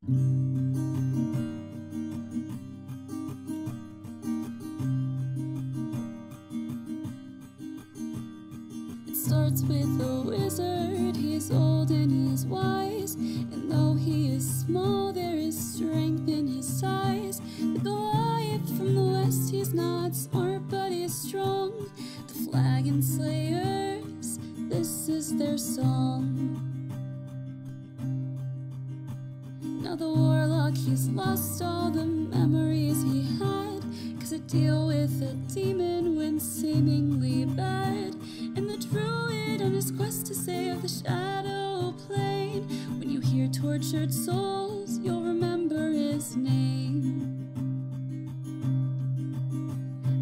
It starts with a wizard. He is old and he is wise, and though he is small, there is strength in his size. The Goliath from the west, he's not smart, but he is strong. The Flagon Slayers, this is their song. Now the warlock, he's lost all the memories he had, 'cause to deal with a demon when seemingly bad. And the druid on his quest to save the shadow plane. When you hear tortured souls, you'll remember his name.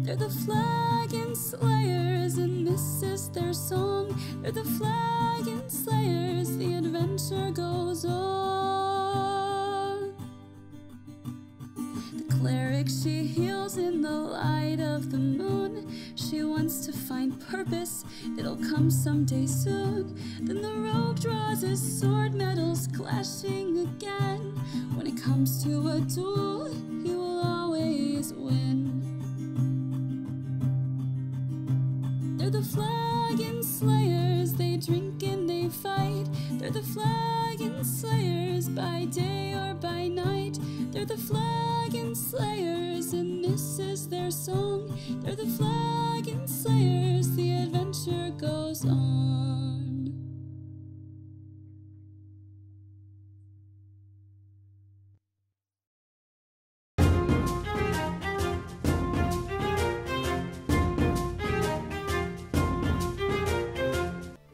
They're the Flagon Slayers, and this is their song. They're the Flagon Slayers, the adventure goes on. The cleric, she heals in the light of the moon. She wants to find purpose, it'll come someday soon. Then the rogue draws his sword, metals clashing again. When it comes to a duel, he will always win. They're the Flagon Slayers, they drink and they fight. They're the Flagon Slayers, by day or by night. They're the Flagon Slayers, and this is their song. They're the Flagon Slayers, the adventure goes on.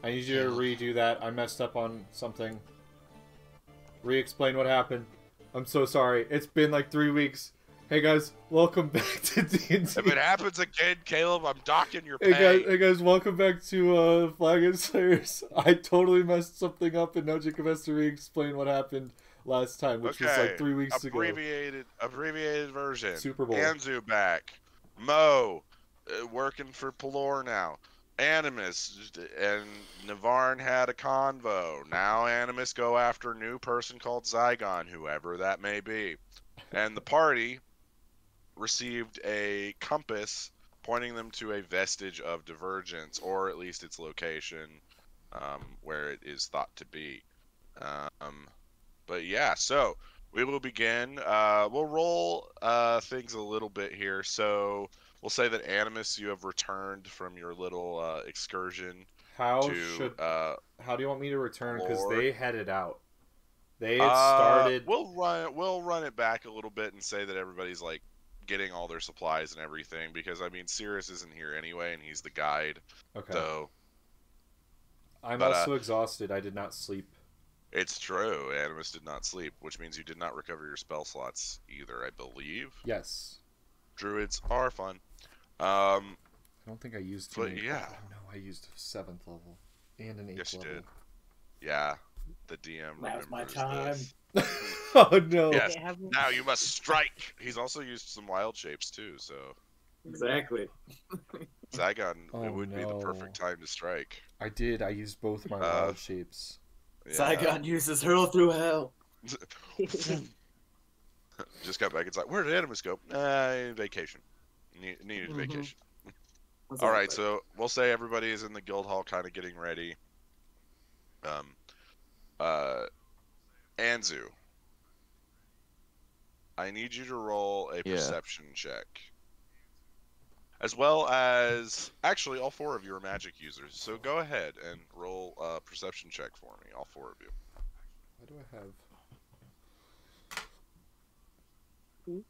I need you to redo that. I messed up on something. Re-explain what happened. I'm so sorry. It's been like 3 weeks. Hey guys, welcome back to D&D. If it happens again, Caleb, I'm docking your pay. Hey guys, welcome back to Flagon Slayers. I totally messed something up, and now Jacob has to re-explain what happened last time, which was like 3 weeks ago. Abbreviated version. Super Bowl. Anzu back. Mo, working for Pelor now. Animus and Navarne had a convo. Now Animus go after a new person called Zygon, whoever that may be. And the party received a compass pointing them to a vestige of divergence, or at least its location, where it is thought to be. But yeah, so we will begin. We'll roll things a little bit here. So we'll say that Animus, you have returned from your little excursion. How do you want me to return? Because they headed out. They had started. We'll run it back a little bit and say that everybody's like getting all their supplies and everything, because I mean Sirius isn't here anyway, and he's the guide. Okay. So I'm also exhausted. I did not sleep. It's true. Animus did not sleep, which means you did not recover your spell slots either, I believe. Yes. Druids are fun. I don't think I used. But yeah. Oh no, I used 7th level and an 8th yes, you level. did. Yeah. The DM Now's my remembers time. this. Oh no. Yes. Now you must strike. He's also used some wild shapes too, so. Exactly. Zygon, Oh, it would be the no. perfect time to strike. I did. I used both my wild shapes. Yeah. Zygon uses hurl through hell. Just got back inside. Where did Animus go? Vacation. Needed vacation. All right, so we'll say everybody is in the guild hall, kind of getting ready. Anzu, I need you to roll a perception check, as well as actually all 4 of you are magic users. So go ahead and roll a perception check for me, all 4 of you. Why do I have?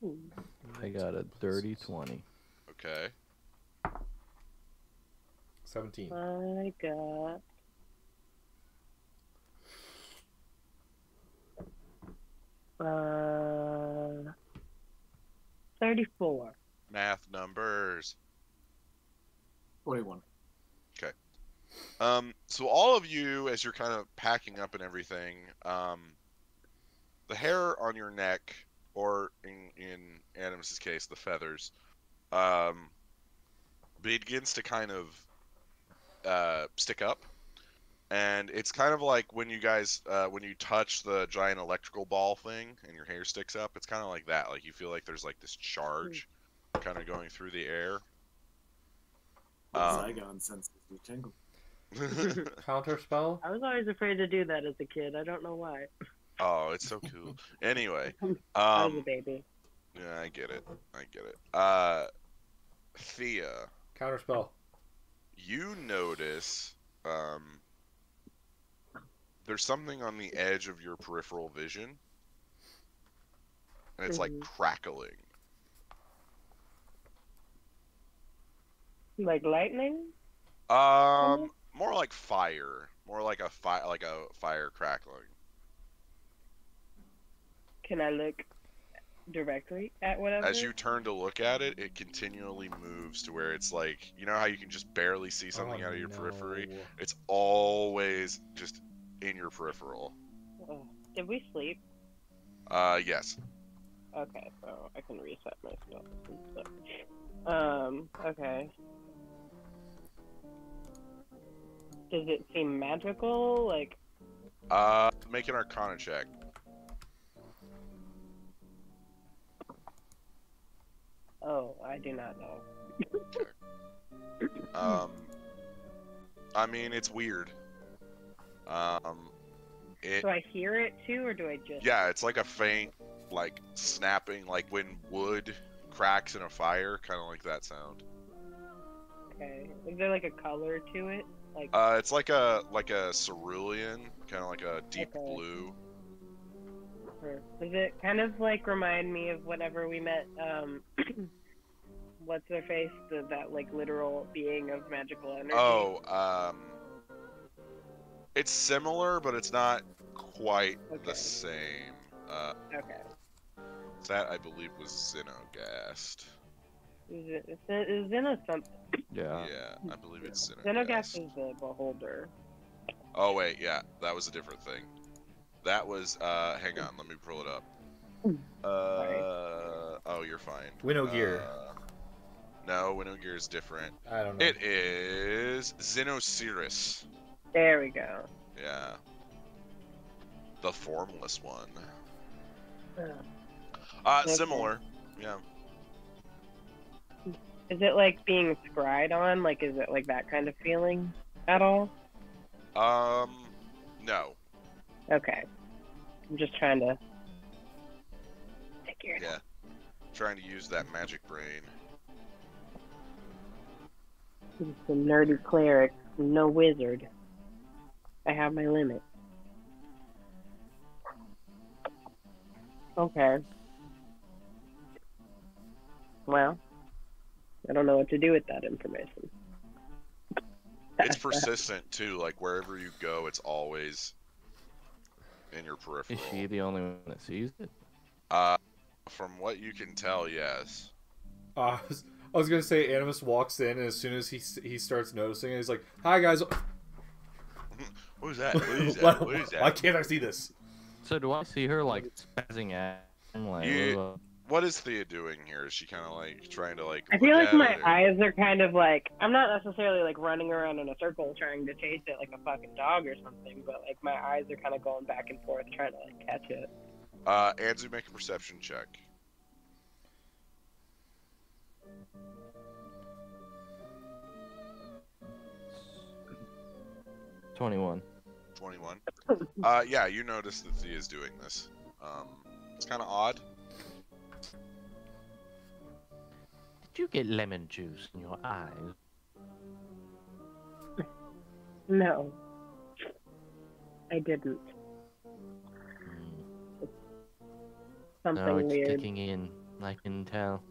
Ooh. I got a dirty 20. Okay. 17. I got 34. Math numbers. 21. Okay. So all of you, as you're kind of packing up and everything, the hair on your neck, or in Animus's case, the feathers, begins to kind of stick up, And it's kind of like when you guys, when you touch the giant electrical ball thing and your hair sticks up, it's kind of like that. Like you feel like there's like this charge kind of going through the air. Zygon senses the tingle. Counter spell? I was always afraid to do that as a kid. I don't know why. Oh, it's so cool. Anyway, I was a baby. yeah, I get it. Thea, Counter spell. you notice, there's something on the edge of your peripheral vision, and it's like crackling. Like lightning? More like fire. More like a fire crackling. Can I look directly at whatever? As you turn to look at it, it continually moves to where it's like, you know how you can just barely see something out of your periphery? It's always just in your peripheral. Oh, did we sleep? Yes. Okay, so I can reset my stuff and stuff. Okay. Does it seem magical? Like, Make an Arcana check. oh, I do not know. I mean, it's weird. Do I hear it too, or do I just... Yeah, it's like a faint, like, snapping, like when wood cracks in a fire, kind of like that sound. Okay. Is there like a color to it? Like, It's like a cerulean, kind of like a deep Okay. blue. does it kind of like remind me of whenever we met, what's their face? That like literal being of magical energy? Oh, it's similar, but it's not quite the Okay. same. Okay. That I believe was Xenogast. Is Xeno something? Yeah. Yeah, I believe it's Xenogast. Xenogast is the beholder. Oh wait, yeah, that was a different thing. That was hang on, let me pull it up. Oh, you're fine. Winnow-gear. No, Winnow-gear is different. I don't know. It is Xenocirrus. There we go. Yeah. The formless one. Okay. Similar. Yeah. Is it like being scryed on? Like, is it like that kind of feeling at all? No. Okay. I'm just trying to figure it out. Yeah. Trying to use that magic brain. Just a nerdy cleric, no wizard. I have my limit. Okay. Well, I don't know what to do with that information. It's persistent too, like wherever you go, it's always in your peripheral. Is she the only one that sees it? From what you can tell, yes. I was gonna say Animus walks in, and as soon as he starts noticing it, he's like, "Hi guys." What is that? What is that? What is Why that? can't I see this? So do I see her like spazzing out? Like, You- What is Thea doing here? Is she kind of like trying to like? I feel look like at my it, or- eyes are kind of like, I'm not necessarily like running around in a circle trying to chase it like a fucking dog or something, but like my eyes are kind of going back and forth trying to like catch it. Anzu, make a perception check. uh, 21. 21. Yeah, you notice that Thea's doing this. It's kind of odd. Did you get lemon juice in your eyes? No. I didn't. Something No, it's weird. kicking in. I can tell.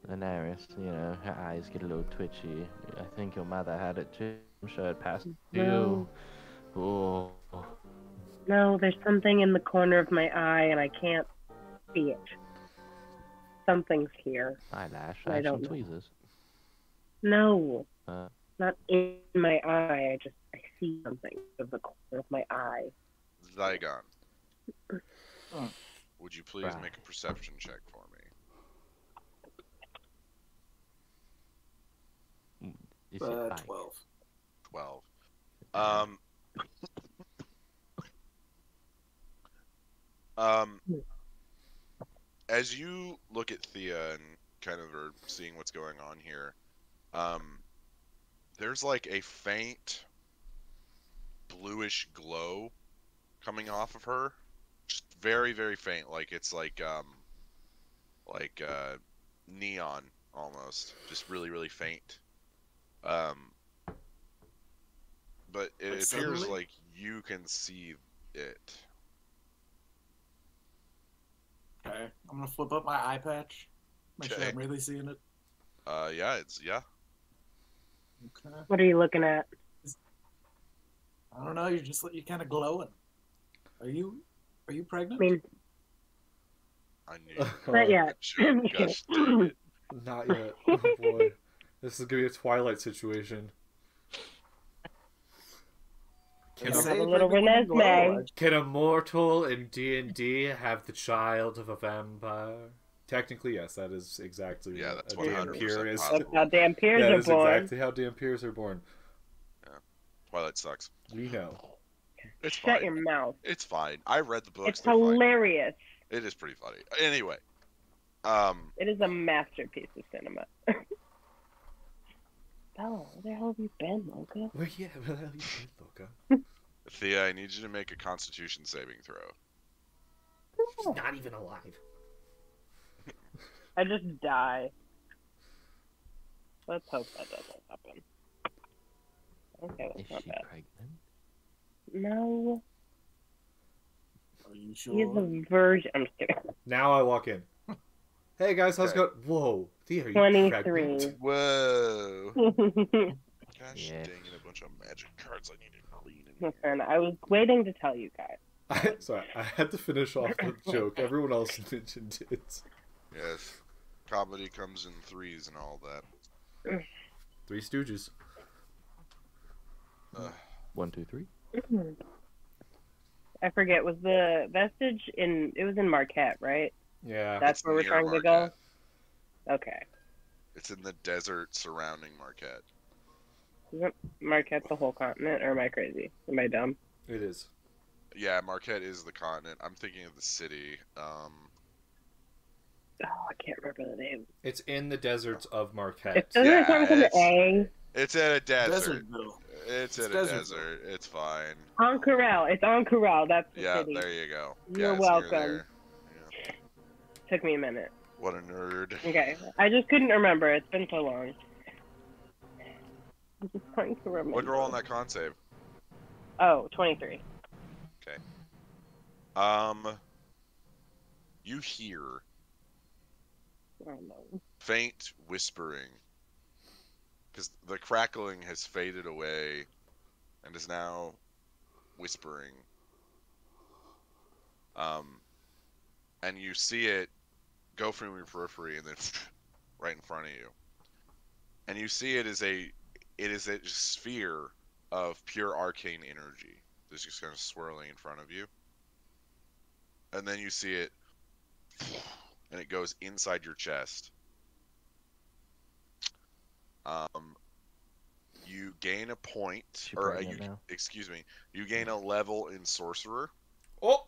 Daenerys, you know, her eyes get a little twitchy. I think your mother had it too. I'm sure it passed to No. you. Oh. No, there's something in the corner of my eye and I can't see it. Something's here. Eyelash, I I have don't some know. tweezers. No, Uh, not in my eye. I see something of the corner of my eye. Zygon. Would you please Right. make a perception check for me? is it bite? 12. 12. Um, as you look at Thea and kind of are seeing what's going on here, there's like a faint bluish glow coming off of her, just very, very faint, like it's like neon almost, just really, really faint. But it Like appears suddenly? like you can see it. Okay, I'm gonna flip up my eye patch. Make sure Okay. I'm really seeing it. Yeah. Okay. What are you looking at? I don't know. You're kind of glowing. Are you I pregnant? mean, I knew. not yet. Gosh dang it. Not yet. Oh boy. This is gonna be a Twilight situation. They Can I'll say have a a, little pregnant women Renesmee. glow. can a mortal in D&D have the child of a vampire? Technically, yes, that is exactly Yeah, what that's a 100% vampire is. possible. That's how damn peers That are is born. exactly how vampires are born. Twilight sucks. We know. It's Shut fine. your mouth. It's fine. I read the books. It's They're fine. hilarious. It is pretty funny. Anyway, It is a masterpiece of cinema. Oh, where the hell have you been, Luca? Where the hell you been, Luca? Thea, I need you to make a Constitution saving throw. He's not even alive. I just die. Let's hope that doesn't happen. Okay, Is that's not she bad. pregnant? No, Are you he's sure? a virgin. I'm just kidding. Now I walk in. Hey guys, how's it Okay. going? Whoa, Thea, are you 23. pregnant? Whoa. Listen, Gosh Yeah. dang it, a bunch of magic cards I need to clean in here. I was waiting to tell you guys. Sorry, I had to finish off the joke. Everyone else mentioned it. Yes. Comedy comes in threes and all that. Three Stooges. Ugh. 1, 2, 3. I forget, was the vestige in, it was in Marquette, right? Yeah. That's It's where we're near trying to go? Marquette. Okay. It's in the desert surrounding Marquette. Isn't Marquette the whole continent, or am I crazy? Am I dumb? It is. Yeah, Marquette is the continent. I'm thinking of the city. Oh, I can't remember the name. It's in the deserts of It Marquette. doesn't Yeah, start with an it's- A. It's at a desert. Desertville. It's at a Desertville. desert. It's fine. On Corral. It's on Corral. That's the Yeah, city. there you go. You're Yes, welcome. there. Yeah. Took me a minute. What a nerd. Okay. I just couldn't remember. It's been so long. I'm just trying to remember. What'd you roll on that con save? Oh, 23. You hear Oh, no. faint whispering, because the crackling has faded away and is now whispering. And you see it go from your periphery and then right in front of you. And you see it is a sphere of pure arcane energy that's just kind of swirling in front of you. And then you see it, and it goes inside your chest. You gain a point, She or pregnant now? excuse me, you gain a level in sorcerer. Oh!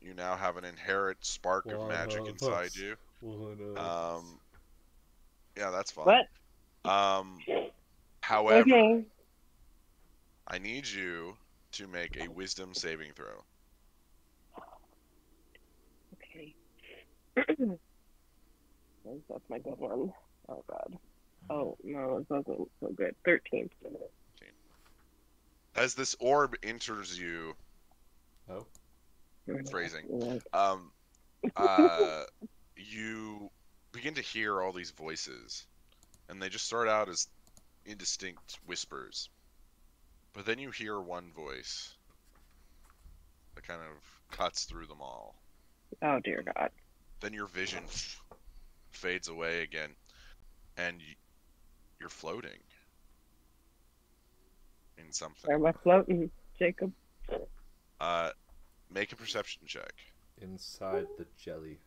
You now have an inherent spark of magic Wow. inside you. Yeah, that's fine. What? However, Okay. I need you to make a wisdom saving throw. Okay. That's my good one. Oh, God. Oh, no, it wasn't so good. 13. As this orb enters you, Oh. phrasing, you begin to hear all these voices, and they just start out as indistinct whispers. But then you hear one voice that kind of cuts through them all. Oh, dear God. Then your vision fades away again, and you're floating in something. Where am I floating, Jacob? Make a perception check. Inside the jelly.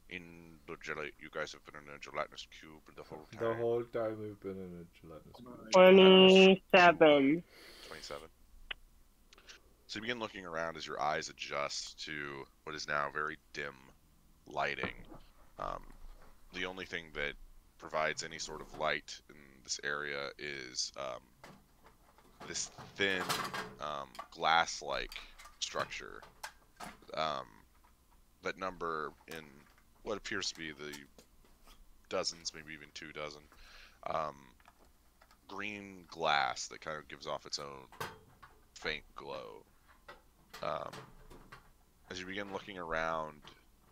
In the jelly, you guys have been in a gelatinous cube the whole time. The whole time we've been in a gelatinous cube. 27. 27. So you begin looking around as your eyes adjust to what is now very dim lighting. The only thing that provides any sort of light in this area is this thin glass-like structure that number in what appears to be the dozens, maybe even 2 dozen, green glass that kind of gives off its own faint glow. As you begin looking around,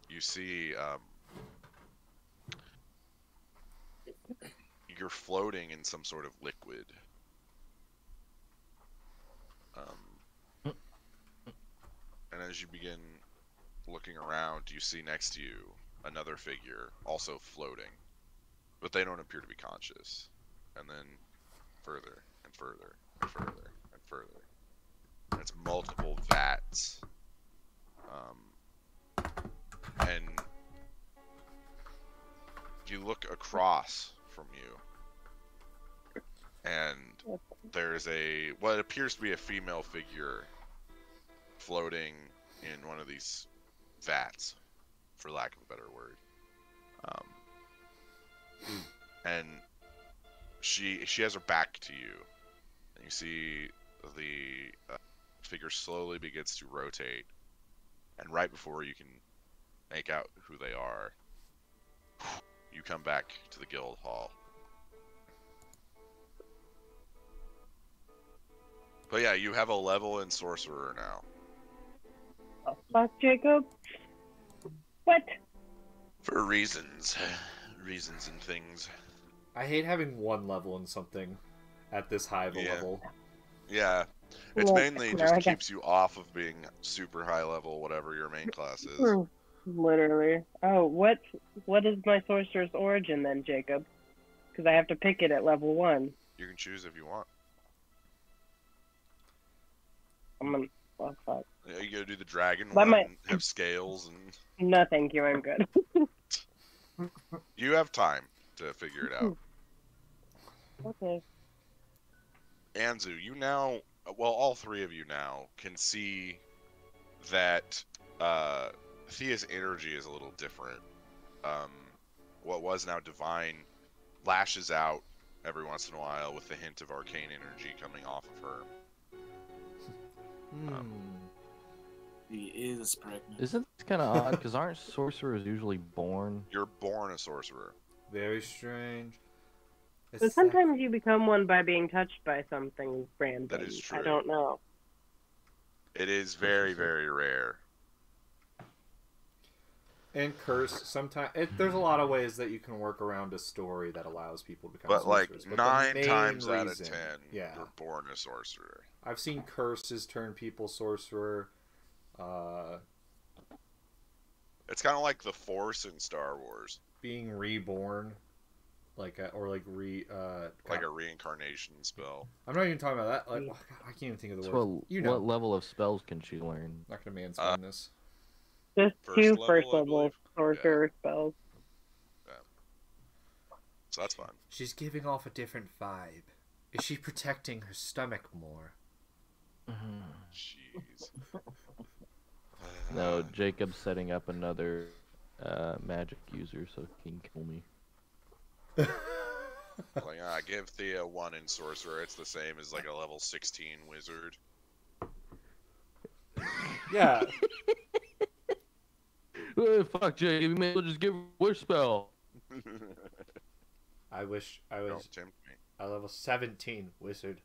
you see you're floating in some sort of liquid. And as you begin looking around, you see next to you another figure also floating, but they don't appear to be conscious. And then further and further and further and further. And it's multiple vats. And you look across from you, and there's what appears to be a female figure floating in one of these vats, for lack of a better word. And she has her back to you, and you see the figure slowly begins to rotate, and right before you can make out who they are, you come back to the guild hall. But yeah, you have a level in sorcerer now. Oh, fuck, Jacob. What? For reasons and things. I hate having one level in something at this high of a level. Yeah. It's Look, mainly no, just I got- keeps you off of being super high level, whatever your main class is. Literally. Oh, what is my sorcerer's origin then, Jacob? Because I have to pick it at level 1. You can choose if you want. I'm gonna. Oh, fuck. Yeah, you gotta do the dragon That one, might- have scales, and No, thank you. I'm good. you have time to figure it out. Okay. Anzu, you now, well, all 3 of you now can see that Thea's energy is a little different. What was now divine lashes out every once in a while with a hint of arcane energy coming off of her. He is pregnant. Isn't this kind of odd? Because aren't sorcerers usually born? You're born a sorcerer. Very strange. But sometimes you become one by being touched by something random. That is true. I don't know. It is very, very rare. And curse, sometimes there's a lot of ways that you can work around a story that allows people to become But like sorcerers. But 9 the main times out of reason- 10, yeah. you're born a sorcerer. I've seen curses turn people sorcerer. It's kind of like the Force in Star Wars, Being reborn, like a reincarnation spell. I'm not even talking about that. Like, oh, God, I can't even think of the So word. You know, what level of spells can she learn? I'm not gonna mansplain this. Just First 2 level, first I level believe. sorcerer spells. So that's fun. She's giving off a different vibe. Is she protecting her stomach more? Jeez. No, Jacob's setting up another magic user so he can kill me. Like, give Thea 1 in sorcerer. It's the same as like a level 16 wizard. Yeah. Fuck, Jacob, you may as well just give her a wish spell. I wish I Don't was tempt me. a level 17 wizard.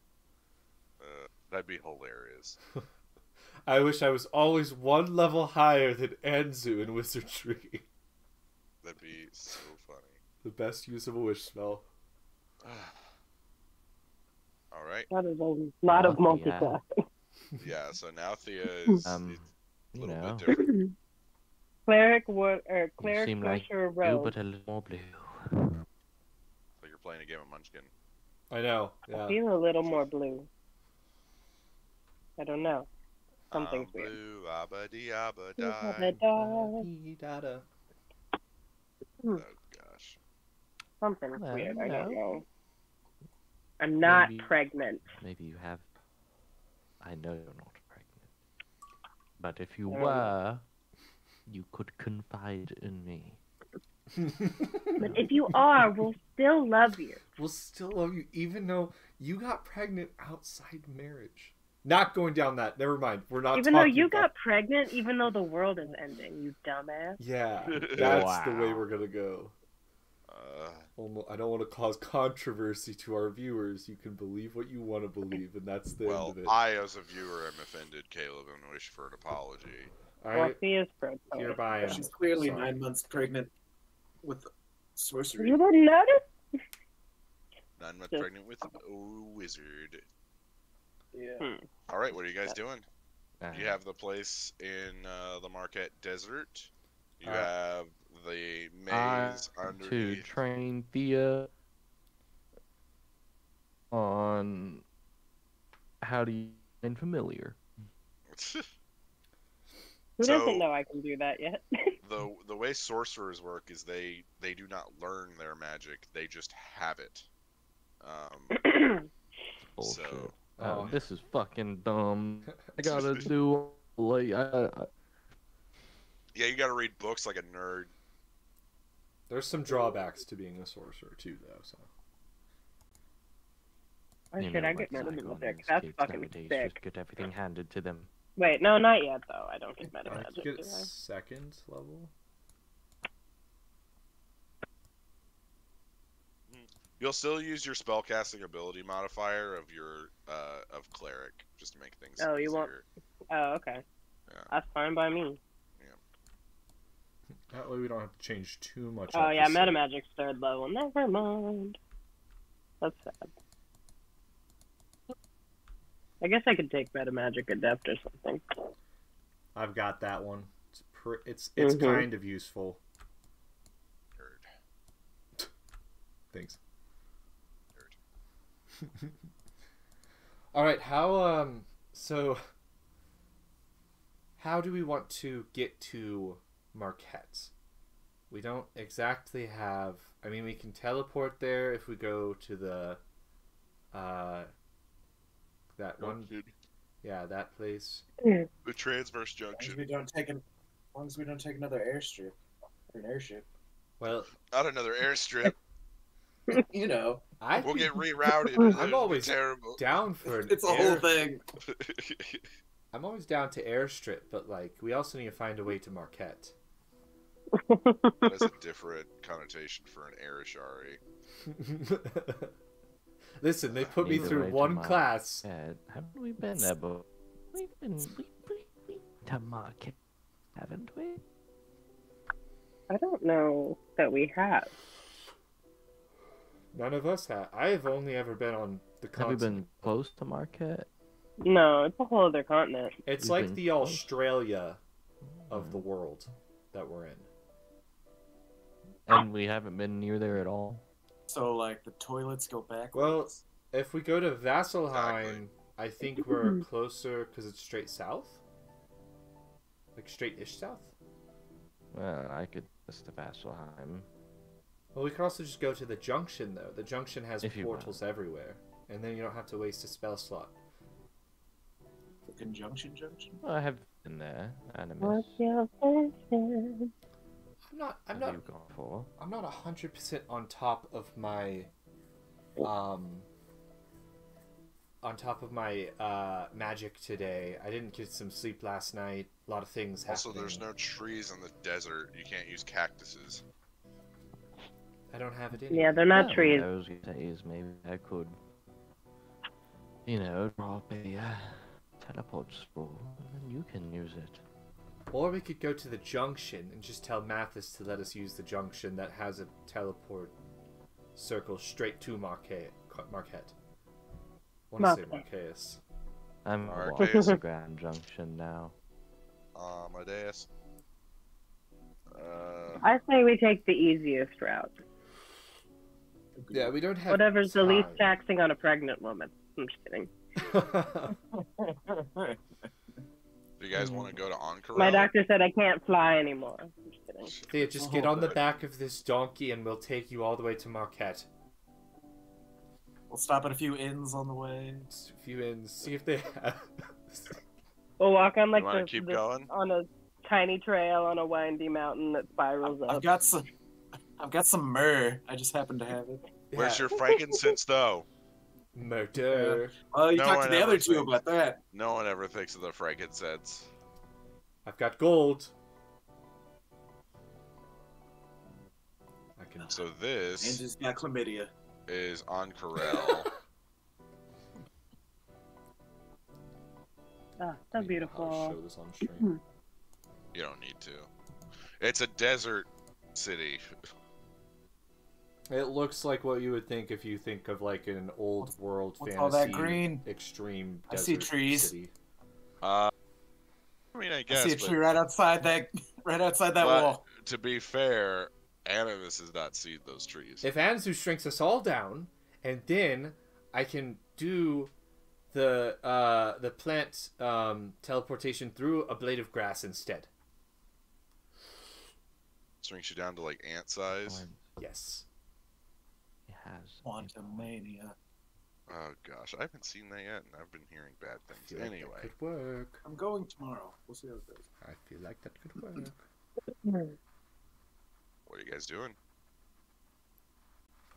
That'd be hilarious. I wish I was always one level higher than Anzu in wizardry. That'd be so funny. The best use of a wish spell. All right. That is a lot of Lucky, yeah. multitasking. Yeah. So now Thea is a You little know, bit different. Cleric, you cleric, seem like sorcerer, you, rogue. but a little more blue. So you're playing a game of Munchkin. I know. I Yeah. feel a little more blue. I don't know. Something's weird. Blue, abba-dee, abba-die. Dada. Oh gosh. Something's Well, weird. I you don't know. know. I'm not Maybe- pregnant. Maybe you have. I know you're not pregnant. But if you I don't know. were, you could confide in me. But if you are, we'll still love you. We'll still love you, even though you got pregnant outside marriage. Not going down that. Never mind. We're not Even though talking you about... got pregnant, even though the world is ending, you dumbass. Yeah, that's the way Wow. we're gonna go. I don't want to cause controversy to our viewers. You can believe what you want to believe, and that's the end Well, of it. I, as a viewer, am offended, Caleb, and wish for an apology. All Well, right, he is pro. hereby. She's clearly Sorry. 9 months pregnant with sorcery. You didn't notice? 9 months Yes. pregnant with a wizard. Yeah. All right, what are you guys doing? Uh, You have the place in the Marquette Desert. You Uh, have the I maze to underneath. train Thea on how to use familiar. Who So- doesn't know I can do that yet? the way sorcerers work is they do not learn their magic; they just have it. Bullshit. So- Oh. This is fucking dumb. I gotta do like Yeah, you got to read books like a nerd. There's some drawbacks to being a sorcerer too, though. So Or you should know, I get like metamagic? Zygon's That's kids fucking nowadays sick. just get everything handed to them. Wait, no, not yet though. I don't get I metamagic. get Do I? second level. You'll still use your spellcasting ability modifier of your of cleric just to make things Oh, easier. you won't- Oh, okay. Yeah. That's fine by me. That way we don't have to change too much. Oh up yeah, the set. metamagic's third level. Never mind. That's sad. I guess I could take metamagic adept or something. I've got that one. It's Mhm. kind of useful. Nerd. Thanks. All right, so how do we want to get to Marquette? We don't exactly have. I mean, we can teleport there if we go to the that one. Yeah, that place. The Transverse As long as Junction. we don't take another airstrip or an airship. Well, Not another airstrip. You know, I We'll think get rerouted. I'm It'll be always terrible. down for an it's a whole thing. I'm always down to airstrip, but like we also need to find a way to Marquette. That is a different connotation for an Arishari. Listen, they put me Either way through to one Marquette. class. Haven't we been there, but we've been to Marquette, haven't we? I don't know that we have. None of us have. I have only ever been on the Have we continent. been close to Marquette? No, it's a whole other continent. It's We've like been the close. Australia of the world that we're in. And we haven't been near there at all. So like the toilets go backwards. Well, if we go to Vasselheim, Exactly. I think we're closer because it's straight south. Like straight-ish south. Well, I could just to Vasselheim. Well, we could also just go to the junction, though. The junction has If you want. portals everywhere. And then you don't have to waste a spell slot. the conjunction. Well, I have been there, Animus. What's your question? I'm Have not you gone for? I'm not 100% on top of my magic today. I didn't get some sleep last night. A lot of things Also, happening. there's no trees in the desert. You can't use cactuses. I don't have it in. Yeah, they're not Well, trees. Those days, maybe I could, drop a teleport scroll, and you can use it. Or we could go to the junction and just tell Mathis to let us use the junction that has a teleport circle straight to Marquette. I want to say Marqueus. I'm Arcades. walking the Grand Junction now. Amadeus. I say we take the easiest route. Yeah, we don't have. Whatever's the least time. taxing on a pregnant woman. I'm just kidding. Do you guys want to go to Ankara? My doctor said I can't fly anymore. I'm just kidding. Thea, just get on the back of this donkey and we'll take you all the way to Marquette. We'll stop at a few inns on the way. Just a few inns, see if they have. We'll walk on like You wanna keep going? on a tiny trail on a windy mountain that spirals up. I've got some myrrh. I just happen to have it. Where's your frankincense, though? Murder. Well, you No talked one to the ever other two thinks. about that. No one ever thinks of the frankincense. I've got gold. I can. So this Andrew's got chlamydia. is on Corel. Ah, so I'll beautiful. show this on stream. You don't need to. It's a desert city. It looks like what you would think if you think of like an old world What's fantasy all that green? extreme I desert see trees. city. I mean, I I guess. see a but, tree right outside that but wall. to be fair, Animus has not seen those trees. If Anzu shrinks us all down, and then I can do the plant teleportation through a blade of grass instead. Shrinks you down to like ant size. Yes. It has. Quantum mania. Oh gosh, I haven't seen that yet, and I've been hearing bad I things. feel like Anyway, that could work. I'm going tomorrow. We'll see how it goes. I feel like that could work. what are you guys doing?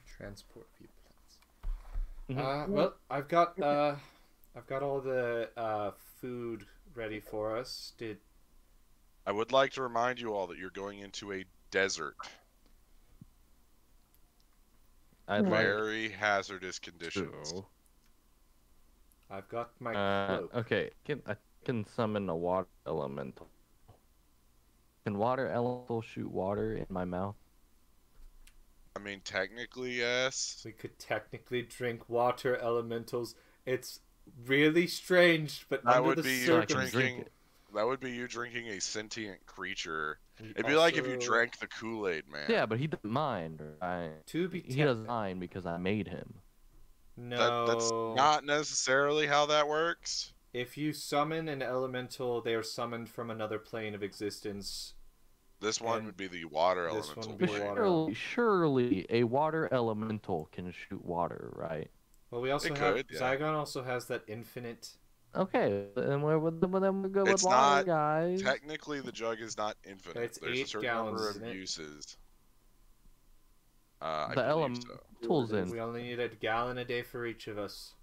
Transport via plants. Mhm. Well, I've got all the food ready for us. I would like to remind you all that you're going into a desert. I'd like Very hazardous conditions. to. I've got my cloak. Okay, I can summon a water elemental. Can water elemental shoot water in my mouth? I mean, technically, yes. We could technically drink water elementals. It's really strange, but That under would the be you So I can circumstances, drink drinking. it. That would be you drinking a sentient creature. we It'd be like if you also- drank the Kool-Aid Man. Yeah, but he doesn't mind, right? To be He doesn't mind because I made him. No, That's not necessarily how that works. If you summon an elemental, they are summoned from another plane of existence. This one And would be the water this elemental. one would be plane. water. Surely a water elemental can shoot water, right? Well, we also It have could, yeah. Zygon also has that infinite. Okay, then we go It's with water, not guys. Technically, the jug is not infinite. It's There's a 8 certain gallons, number isn't of it? uses. The I believe so. elementals in. We only need a gallon a day for each of us.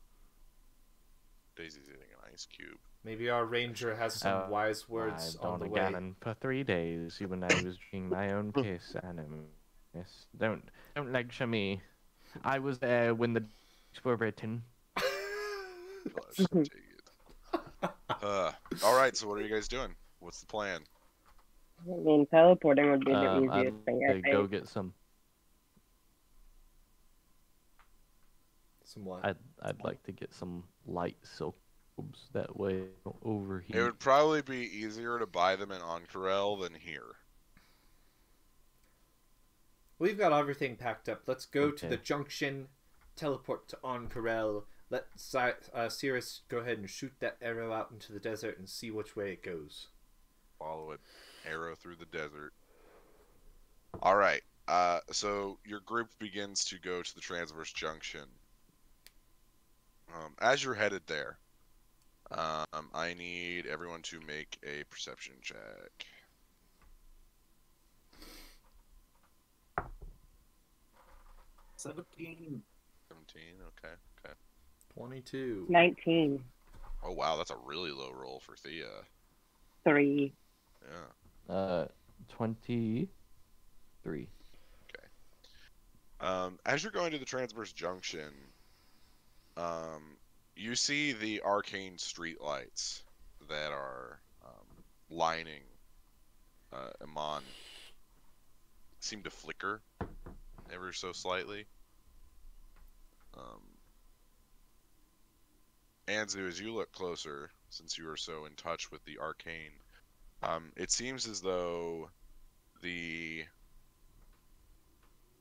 Daisy's eating an ice cube. Maybe our ranger has some wise words I've on the done a way. gallon for 3 days, even I was drinking my own piss. Yes, don't lecture me. I was there when the were written. Gosh, take it. All right. So what are you guys doing? What's the plan? I mean, teleporting would be the I'd easiest thing, I like to go think. get some. Some what? I'd like to get some light silk robes. That way, I don't overheat. It would probably be easier to buy them in Oncarel than here. We've got everything packed up. Let's go to Okay. the junction, teleport to Oncarel. Let Cirrus go ahead and shoot that arrow out into the desert and see which way it goes. Follow it, arrow through the desert. All right. So your group begins to go to the Transverse Junction. As you're headed there, I need everyone to make a perception check. $17. 17. Okay. 22. 19. Oh wow, that's a really low roll for Thea. 3. Yeah. 23. As you're going to the Transverse Junction, you see the arcane streetlights that are lining Amon seem to flicker ever so slightly. Anzu, as you look closer, since you are so in touch with the arcane, it seems as though the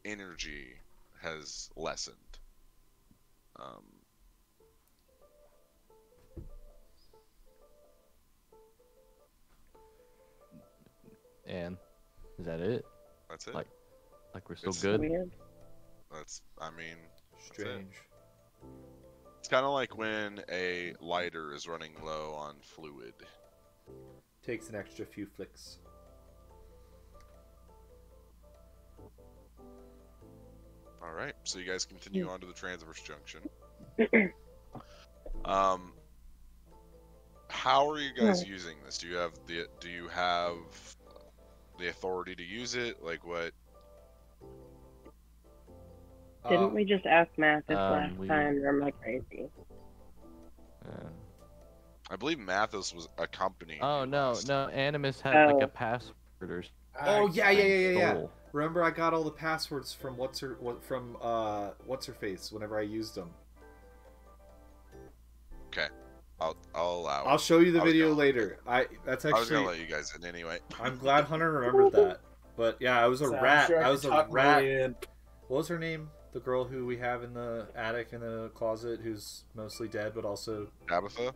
energy has lessened. And is that it? That's it. Like we're still It's- good? Weird. That's, I mean, Strange. it's kind of like when a lighter is running low on fluid. Takes an extra few flicks. All right, so you guys continue on to the Transverse Junction. How are you guys using this? Do you have the authority to use it? Like what? Didn't we just ask Mathis last we- time, or am I crazy? I believe Mathis was accompanying. Oh you no, last no. time. Animus had like Oh. a password or Oh yeah. stole. Remember, I got all the passwords from what's her face whenever I used them. Okay, I'll allow. I'll show you the I was video gonna- later. I was Actually. gonna let you guys in anyway. I'm glad Hunter remembered that. But yeah, I was a So I'm rat. sure I was could a talk rat. Molly in. What was her name? The girl who we have in the attic in the closet, who's mostly dead, but also Tabitha,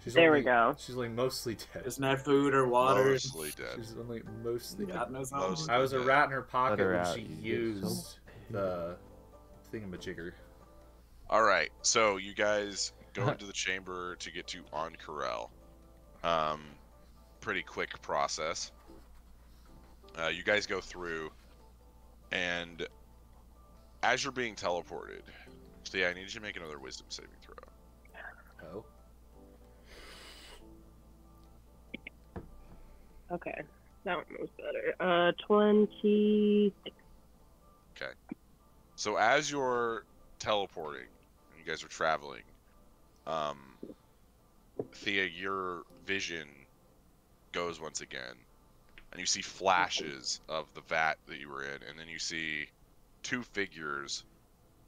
There we go. She's only mostly dead. Doesn't have food or water. mostly dead. She's only mostly dead. God knows how. Mostly. I was a rat in her pocket her when out, she you get so used the thingamajigger. All right, so you guys go into the chamber to get to Ankarel. Pretty quick process. You guys go through, and as you're being teleported, so yeah, I need you to make another Wisdom saving throw. Oh. Okay, that one was better. 26. Okay. So as you're teleporting, and you guys are traveling, Thea, your vision goes once again, and you see flashes of the vat that you were in, and then you see two figures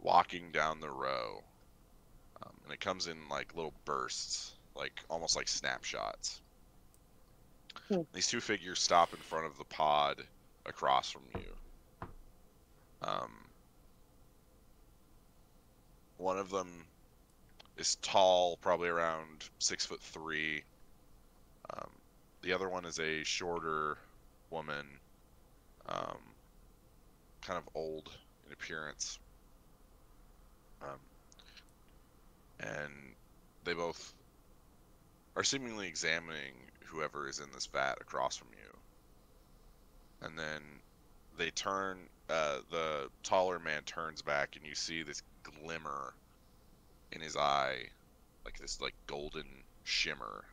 walking down the row, and it comes in like little bursts, like almost like snapshots. These two figures stop in front of the pod across from you. One of them is tall, probably around 6'3". The other one is a shorter woman, kind of old in appearance. And they both are seemingly examining whoever is in this vat across from you. And then they turn, the taller man turns back, and you see this glimmer in his eye, like this like golden shimmer.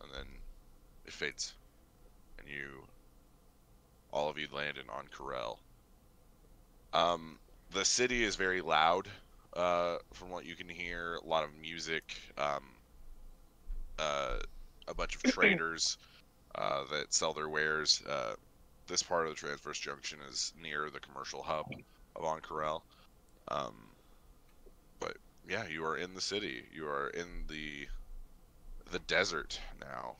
And then it fades, and all of you land in Ankarel. The city is very loud, from what you can hear. A lot of music, a bunch of traders that sell their wares. This part of the Transverse Junction is near the commercial hub of Ankarel. But yeah, you are in the city. You are in the desert now.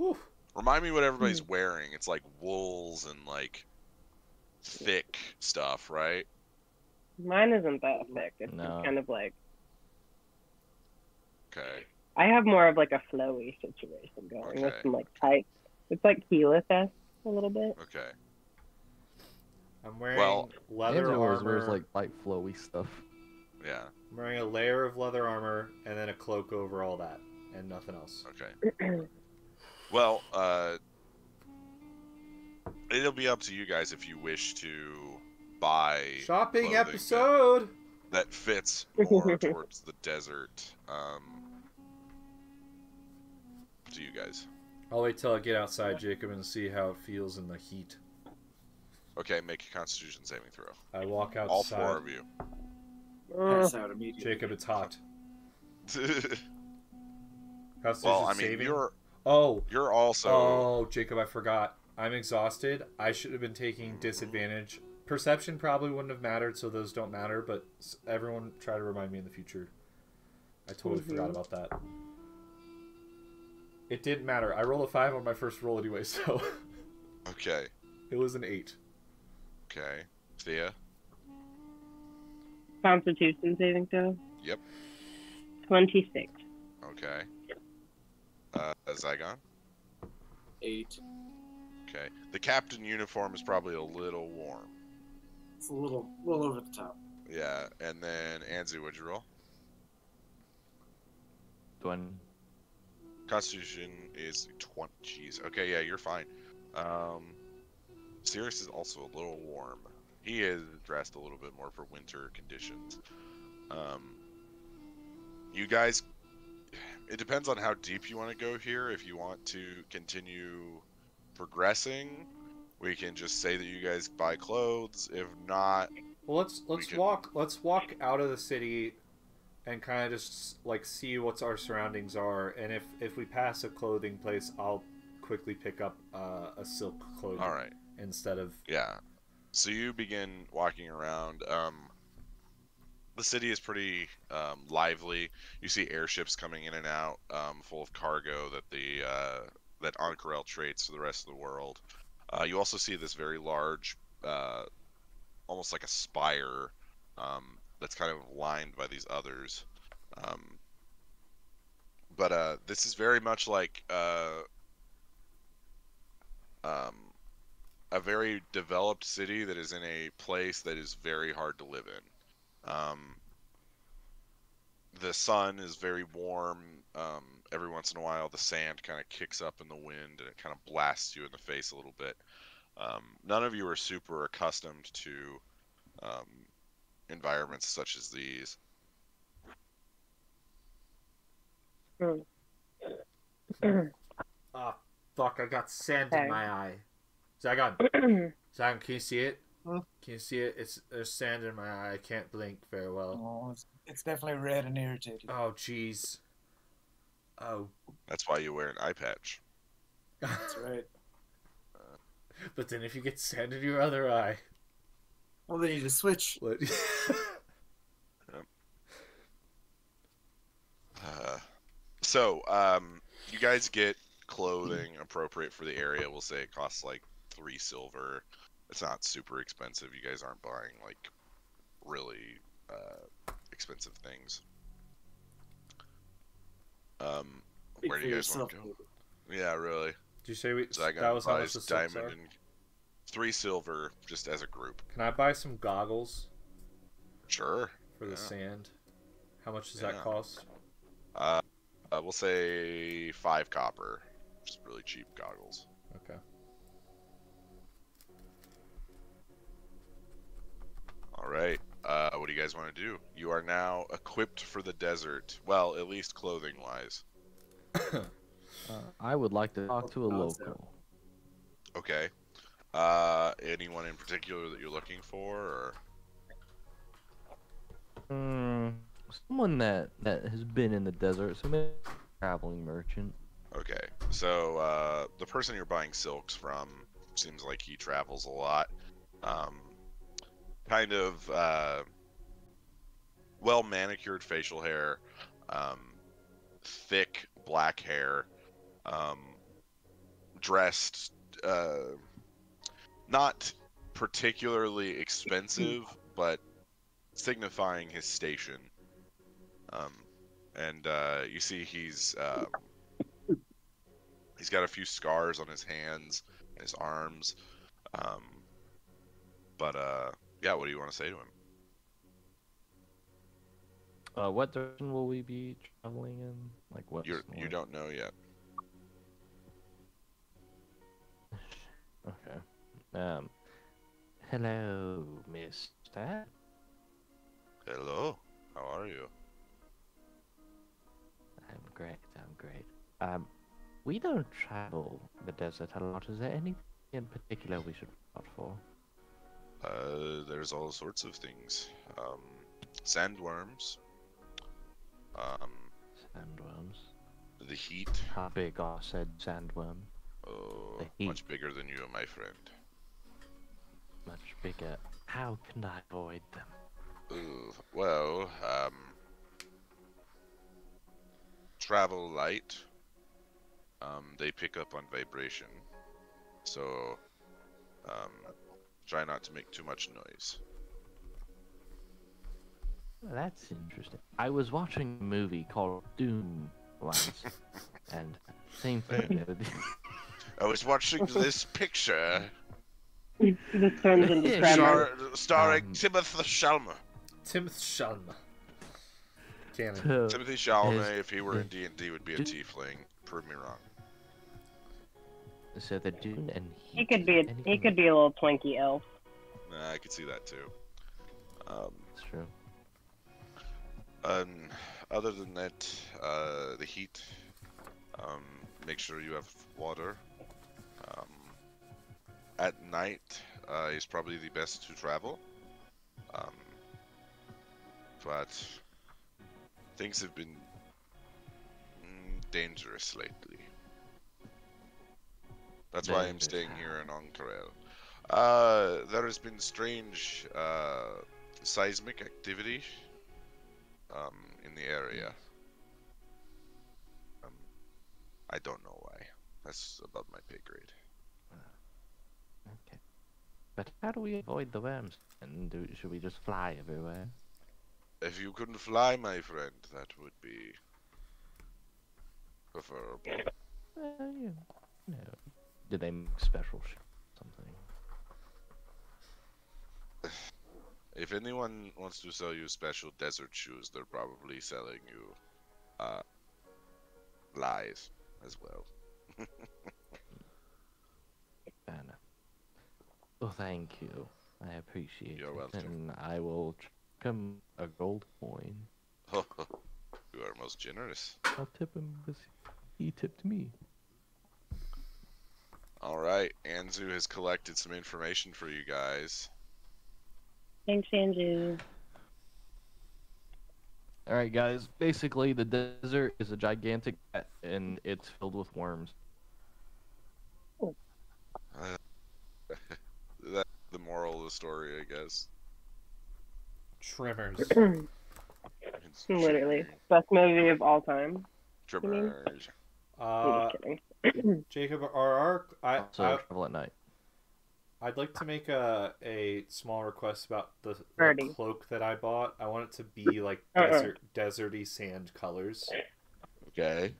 Oof. Remind me what everybody's wearing. It's like wools and like thick stuff, right? Mine isn't that thick. It's No. just kind of like, Okay. I have more of like a flowy situation going with Okay. some like tight. It's like Keyless-esque a little bit. Okay. I'm wearing Well, leather Andrew always armor. wears like light flowy stuff. Yeah. I'm wearing a layer of leather armor and then a cloak over all that, and nothing else. Okay. Well, it'll be up to you guys if you wish to buy Shopping clothing episode. that fits more towards the desert. To you guys. I'll wait till I get outside, Jacob, and see how it feels in the heat. Okay, make a Constitution saving throw. I walk outside. All four of you. Pass out immediately. Jacob, it's hot. Well, Constitution I mean, saving? you're also Oh, Jacob, I forgot. I'm exhausted. I should have been taking disadvantage. Perception probably wouldn't have mattered, so those don't matter, but everyone try to remind me in the future. I totally forgot about that. It didn't matter. I rolled a 5 on my first roll anyway, so okay. it was an 8. Okay, Thea. Constitution saving throw. Yep. 26. Okay. Zygon. 8. Okay. The captain uniform is probably a little warm. It's a little over the top. Yeah, and then Anzu, what'd you roll? 20. Constitution is 20. Jeez. Okay, yeah, you're fine. Sirius is also a little warm. He is dressed a little bit more for winter conditions. You guys, it depends on how deep you want to go here. If you want to continue progressing, we can just say that you guys buy clothes. If not, Well, let's walk out of the city and kind of just like see what our surroundings are, and if we pass a clothing place, I'll quickly pick up a silk clothing. all right. Instead of Yeah. So you begin walking around. The city is pretty lively. You see airships coming in and out, full of cargo that that Ankarel trades to the rest of the world. You also see this very large, almost like a spire, that's kind of lined by these others. But this is very much like a very developed city that is in a place that is very hard to live in. The sun is very warm. Every once in a while, the sand kind of kicks up in the wind and it kind of blasts you in the face a little bit. None of you are super accustomed to environments such as these. ah, fuck! I got sand in my eye. Zagon, can you see it? Huh? Can you see it? There's sand in my eye. I can't blink very well. Oh, it's definitely red and irritated. Oh, jeez. Oh. That's why you wear an eye patch. That's right. But then if you get sand in your other eye... Well, then you just switch. So, you guys get clothing appropriate for the area. We'll say it costs like 3 silver. It's not super expensive. You guys aren't buying like really expensive things. Where do you guys want to go? Yeah, really. Did you say Zygon that was how much buys the silks diamond are? and 3 silver just as a group. Can I buy some goggles Sure. for the Yeah. sand? How much does that Yeah. cost? We'll say 5 copper. Just really cheap goggles. Okay. All right. What do you guys want to do? You are now equipped for the desert. Well, at least clothing-wise. I would like to talk to a local. Okay. Anyone in particular that you're looking for, or? Someone that has been in the desert, so maybe a traveling merchant. Okay. So, the person you're buying silks from seems like he travels a lot. Kind of, well-manicured facial hair, thick black hair, dressed, not particularly expensive, but signifying his station. And you see he's got a few scars on his hands and his arms. Yeah, what do you want to say to him? What direction will we be traveling in? Like what? You don't know yet. Okay. Hello, mister. Hello. How are you? I'm great. We don't travel the desert a lot. Is there anything in particular we should look out for? There's all sorts of things. Sandworms. Sandworms. The heat. How big are said sandworm? Oh, The heat. much bigger than you, my friend. Much bigger. How can I avoid them? Well, travel light. They pick up on vibration. So, try not to make too much noise. Well, that's interesting. I was watching a movie called Doom once, and same thing. I was watching this picture This turns into Tremor. starring Timothée Chalamet. Timothy Chalamet. Canon. Timothy Chalamet, if he were in D&D, would be a tiefling. prove me wrong. So the dune and heat. He could be a little Twinkie elf. Nah, I could see that too. That's true. Other than that, the heat. Make sure you have water. At night is probably the best to travel. But things have been dangerous lately. That's why I'm staying here in Oncarel. There has been strange seismic activity in the area. I don't know why. That's above my pay grade. Okay. But how do we avoid the worms? And should we just fly everywhere? If you couldn't fly, my friend, that would be preferable. Yeah. No. Did they make special something? If anyone wants to sell you special desert shoes, they're probably selling you lies as well. Fair enough. Well, thank you. I appreciate You're it. welcome. And I will come a gold coin. You are most generous. I'll tip him because he tipped me. Alright, Anzu has collected some information for you guys. Thanks, Andrew. Alright, guys. Basically, the desert is a gigantic pet, and it's filled with worms. That's the moral of the story, I guess. Trimmers. It's Literally. Best movie of all time. Trimmers. I'm just kidding. Jacob, So travel at night. I'd like to make a small request about the Birdie. cloak that I bought. I want it to be like deserty sand colors. Okay.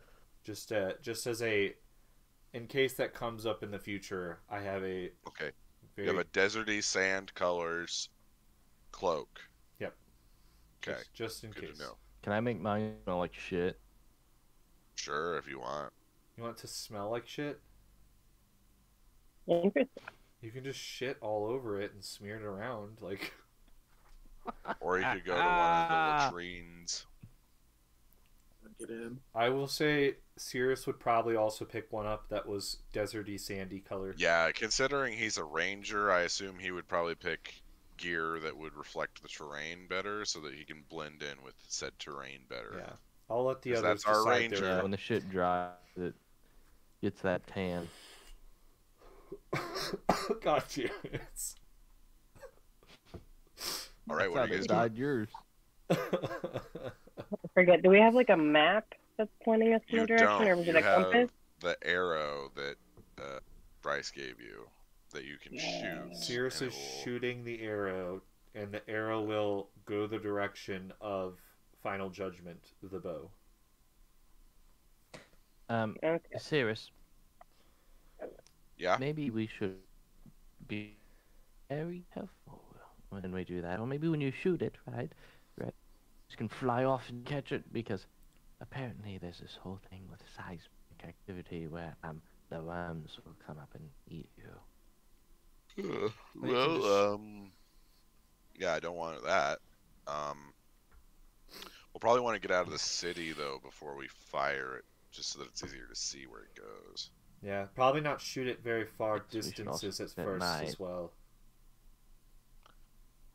Just as in case that comes up in the future, I have a Okay. very, You have a deserty sand colors cloak. Yep. Okay. Just in Good case. to know. Can I make mine smell like shit? Sure, if you want. You want it to smell like shit? Interesting. You can just shit all over it and smear it around. Like, Or you could go to one of the latrines. Get in. I will say, Sirius would probably also pick one up that was deserty, sandy color. Yeah, considering he's a ranger, I assume he would probably pick gear that would reflect the terrain better so that he can blend in with said terrain better. Yeah. I'll let the 'Cause others that's our decide ranger. their Yeah, when the shit dries, it gets that tan. God damn it. Alright, what That's are you how guys they doing? dyed yours. I forget. Do we have like a map that's pointing us in You the direction, don't. or was You it a have compass? the arrow that Bryce gave you that you can shoot. Sirius and is it will- shooting the arrow, and the arrow will go the direction of Final Judgment, the bow. Okay. Sirius, Yeah? maybe we should be very careful when we do that. Or maybe when you shoot it, right? You can fly off and catch it, because apparently there's this whole thing with seismic activity where the worms will come up and eat you. Well, yeah, I don't want that. We'll probably want to get out of the city, though, before we fire it, just so that it's easier to see where it goes. Yeah, probably not shoot it very far Yes, we should also distances at at first night. as well.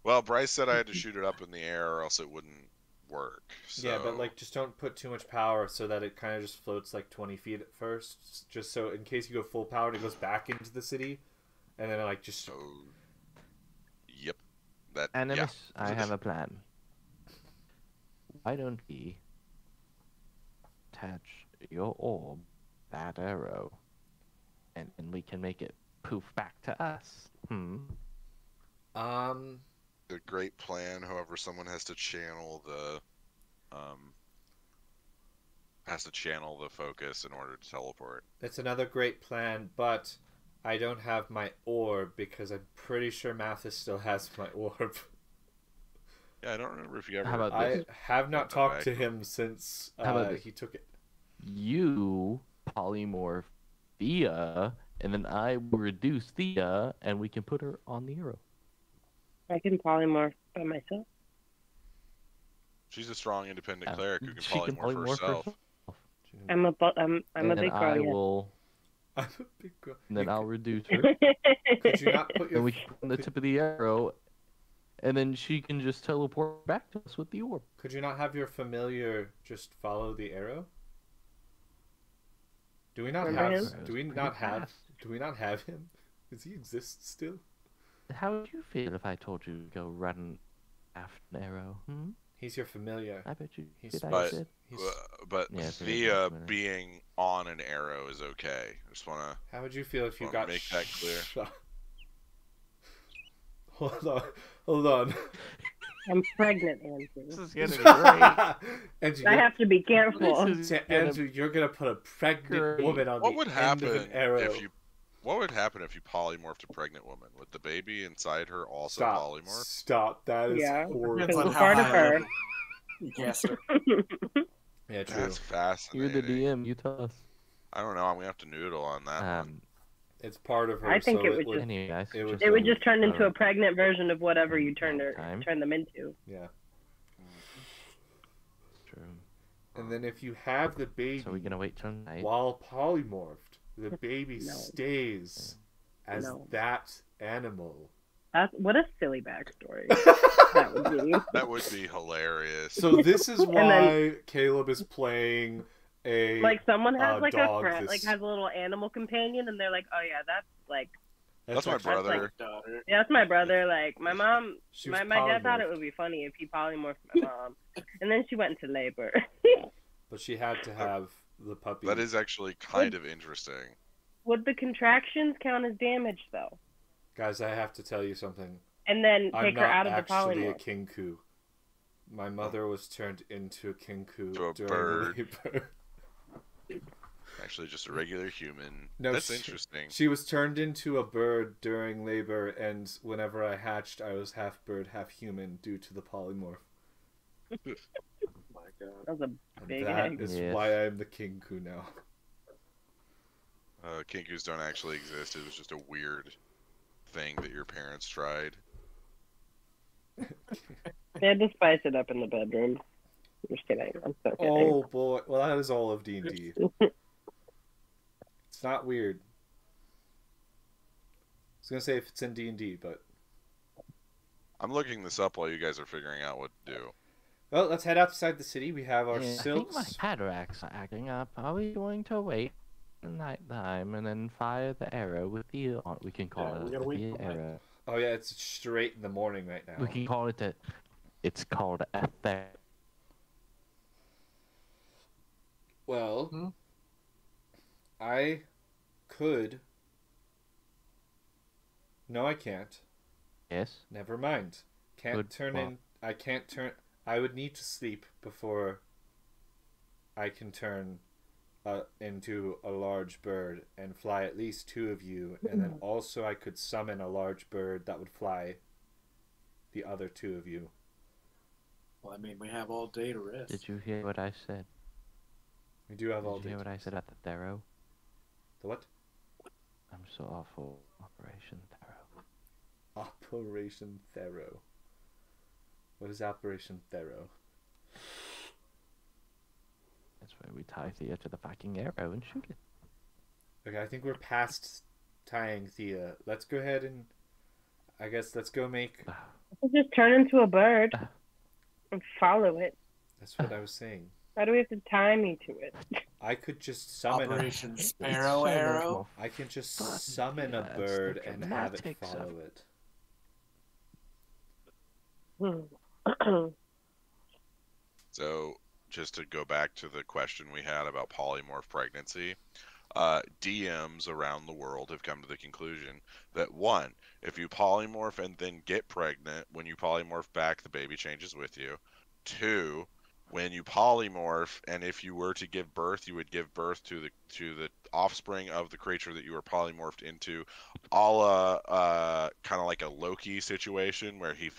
Well, Bryce said I had to shoot it up in the air or else it wouldn't work. So... Yeah, but like just don't put too much power so that it kind of just floats like 20 feet at first, just so in case you go full power, it goes back into the city, and then like just. So... Yep. That. Animus, yeah. I have a plan. Why don't we attach your orb, that arrow, and we can make it poof back to us? A great plan. However, someone has to channel the focus in order to teleport. It's another great plan, but I don't have my orb because I'm pretty sure Mathis still has my orb. Yeah, I don't remember if you ever. How about I this? have not Went talked back. to him since How about this? he took it. You polymorph Thea, and then I will reduce Thea, and we can put her on the arrow. I can polymorph by myself. She's a strong, independent cleric who can She can polymorph herself. I'm a And big I girl. will. I'm a big girl. And then You I'll could- reduce her. Could you not put your And we can put on the tip of the arrow, and then she can just teleport back to us with the orb. Could you not have your familiar just follow the arrow? Do we not Remember have? him? Do we Pretty not have? fast. Do we not have him? Does he exist still? How would you feel if I told you to go run after an arrow? Hmm? He's your familiar. I bet you He's did. I But- said. He's, But Yeah, Thea fair. being on an arrow is okay. I just want to. how would you feel if you Wanna got make that clear. shot? Hold on, hold on. I'm pregnant, Andrew. This is getting great. Andrew, I have to be careful. This is to gonna Andrew, you're gonna put a pregnant great. woman on What the would end of happen an arrow. if you? What would happen if you polymorphed a pregnant woman? Would the baby inside her also Stop! polymorph? Stop! That is Yeah. horrible. Depends on It's how part of high her. level you cast her. Yeah, true. That's fascinating. You're the DM. You tell us. I don't know. I'm gonna have to noodle on that one. It's part of her. I think so it would just- Anyway, I it would- suggest It would we, just turn into uh, a pregnant version of whatever you turn Time. them into. Yeah. True. And then if you have the baby So we're gonna wait till night. while polymorphed, the baby No. stays as No. that animal. What a silly backstory that would be. That would be hilarious. So this is And why then- Caleb is playing a Like someone has like a dog friend, this- like has a little animal companion, and they're like, oh yeah, that's like, That's my actually- brother. Daughter. yeah, that's my brother. Like my mom, She was my dad thought it polymorphed, would be funny if he polymorphed my mom, and then she went into labor. but she had to have the puppy. That is actually kind of interesting. Would the contractions count as damage though? Guys, I have to tell you something. And then I'm take her not out of the actually a polymorph. kinku. My mother was turned into a kinku To a during bird. labor. Actually, just a regular human. No, That's she- interesting. She was turned into a bird during labor, and whenever I hatched, I was half bird, half human due to the polymorph. Oh my god. That was a And big that egg. is Yes. why I'm the kinku now. Kinkus don't actually exist. It was just a weird thing that your parents tried. They had to spice it up in the bedroom. I'm just kidding. I'm so kidding. Oh boy, well that is all of D&D. It's not weird. I was gonna say if it's in D&D, but I'm looking this up while you guys are figuring out what to do. well, let's head outside the city. We have our Yeah, I think my silks. cataracts are acting up. Are we going to wait till night time and then fire the arrow with the we can call Yeah, we it gotta wait the till night. arrow. Oh yeah, it's straight in the morning right now. We can call it it's called a Well, Hmm? I could. No, I can't. yes. Never mind. Can't Good turn plot. in. I can't turn. I would need to sleep before I can turn into a large bird and fly at least two of you, and then also I could summon a large bird that would fly the other two of you. Well, I mean, we have all day to rest. Did you hear what I said? We do have all Did you day. hear what I said at the arrow? The what? I'm so awful. Operation Thorough. Operation Thero. What is Operation Thero? That's where we tie Thea to the fucking arrow and shoot it. Okay, I think we're past tying Thea. Let's go ahead and I guess let's go make. Just turn into a bird and follow it. That's what I was saying. Why do we have to tie me to it? I could just summon. Operation It's Sparrow so much Arrow. more I can just fun. summon a Yeah, it's bird the and have it dramatics of follow it. So, just to go back to the question we had about polymorph pregnancy, DMs around the world have come to the conclusion that one, if you polymorph and then get pregnant, when you polymorph back, the baby changes with you. Two, when you polymorph and if you were to give birth, you would give birth to the offspring of the creature that you were polymorphed into, a la kind of like a Loki situation where he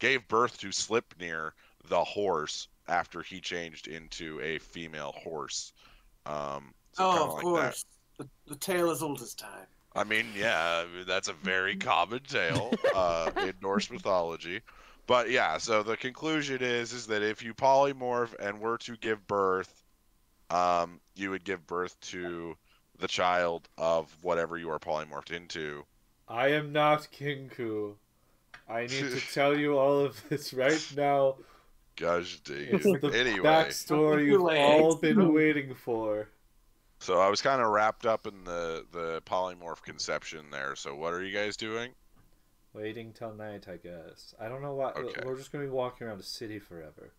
gave birth to Slipnir, the horse, after he changed into a female horse. So Oh, kinda of like course. The tale as old as time. that. I mean, yeah, that's a very common tale in Norse mythology. But yeah, so the conclusion is that if you polymorph and were to give birth, you would give birth to the child of whatever you are polymorphed into. I am not Kinku. I need to tell you all of this right now. Gosh dang It's it. the Anyway, backstory you've all been waiting for. so I was kind of wrapped up in the polymorph conception there. So what are you guys doing? Waiting till night, I guess. I don't know why. Okay. We're just going to be walking around the city forever.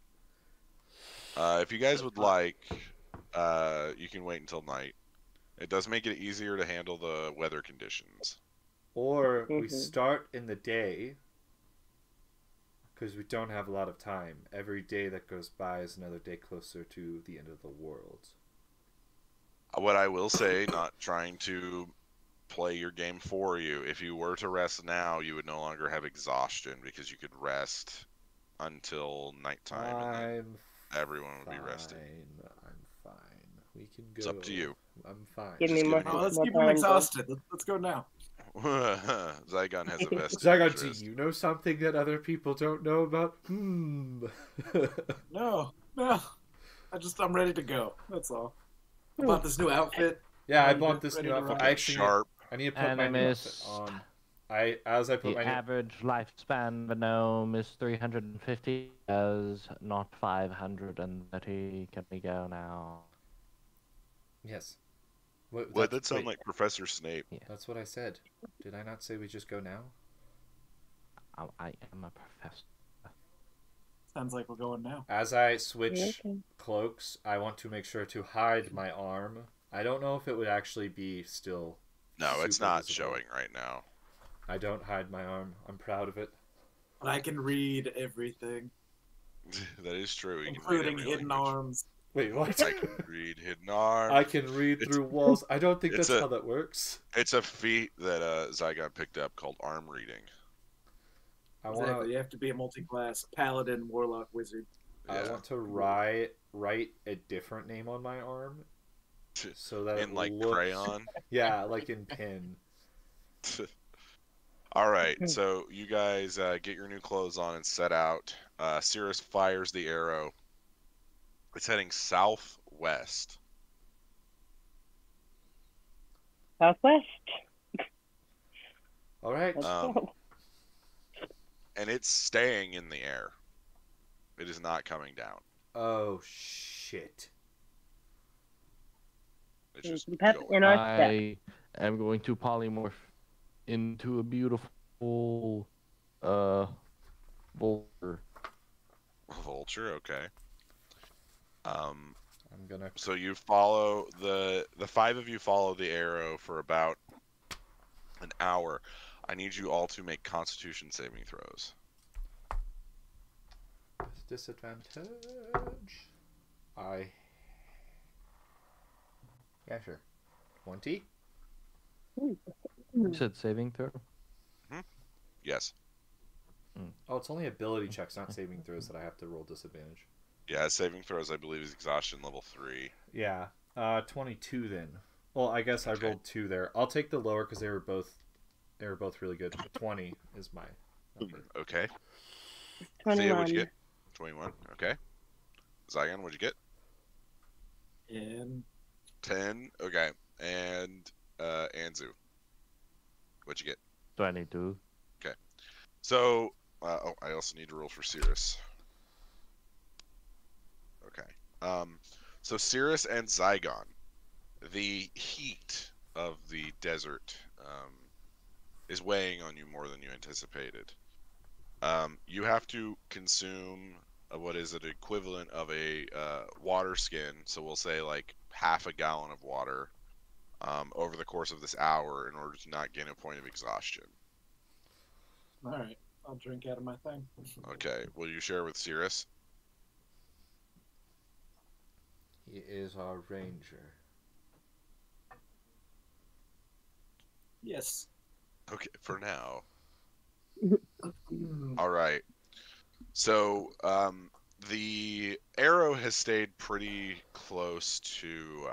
If you guys would like, you can wait until night. It does make it easier to handle the weather conditions. Or we start in the day, because we don't have a lot of time. Every day that goes by is another day closer to the end of the world. What I will say, not trying to play your game for you, if you were to rest now, you would no longer have exhaustion because you could rest until nighttime, and then everyone would be rested. I'm fine. We can go. It's up to you. I'm fine. Give me Just more. giving you- Let's more keep him time, exhausted. Let's go now. Zygon has a vested Zygon, interest. do you know something that other people don't know about? No. I'm ready to go. That's all. I bought this new outfit. Yeah, I Ready bought to- this ready new to outfit. rock. I actually Sharp. I need to put my new outfit Animist. on. As I put The my new... average lifespan of a gnome is 350 years, not 530. Can we go now? Yes. What, What that sound wait, like Professor Snape? That's what I said. Did I not say we just go now? I am a professor. Sounds like we're going now. As I switch Okay. cloaks, I want to make sure to hide my arm. I don't know if it would actually be still... No, it's super not visible. showing right now. I don't hide my arm. I'm proud of it. But I can read everything, That is true. You can read including every hidden language. arms. Wait, what? I can read hidden arms. I can read It's- through walls. I don't think it's that's a- how that works. It's a feat that Zygon picked up called arm reading. I Exactly. want You have to be a multi-class paladin, warlock, wizard. I Yeah. want to write a different name on my arm, so that In it like looks... crayon. Yeah, like in pen. All right, so you guys get your new clothes on and set out. Cirrus fires the arrow. It's heading southwest. Southwest. All right. Let's Um, go. And it's staying in the air. It is not coming down. Oh shit. It's just Pep going. in our step. I am going to polymorph into a beautiful vulture. Vulture, okay. I'm gonna... So you follow the five of you follow the arrow for about an hour. I need you all to make Constitution saving throws. Disadvantage. Yeah, sure. 20? You said saving throw? Yes. Oh, it's only ability checks, not saving throws, that I have to roll disadvantage. Yeah, saving throws I believe is exhaustion level 3. Yeah. 22 then. Well, I guess I Okay. rolled 2 there. I'll take the lower because they were both really good. 20 is my number. Okay. 21. Thea, what'd you get? 21. Okay. Zygon, what'd you get? And 10. Okay. And Anzu, what'd you get? 22. So, I also need to roll for Cirrus. Okay. So Cirrus and Zygon, the heat of the desert is weighing on you more than you anticipated. You have to consume what is an equivalent of a water skin, so we'll say like half a gallon of water over the course of this hour in order to not gain a point of exhaustion. all right, I'll drink out of my thing. Okay, will you share with Cirrus? He is our ranger. Yes. Okay, for now. All right. So The arrow has stayed pretty close to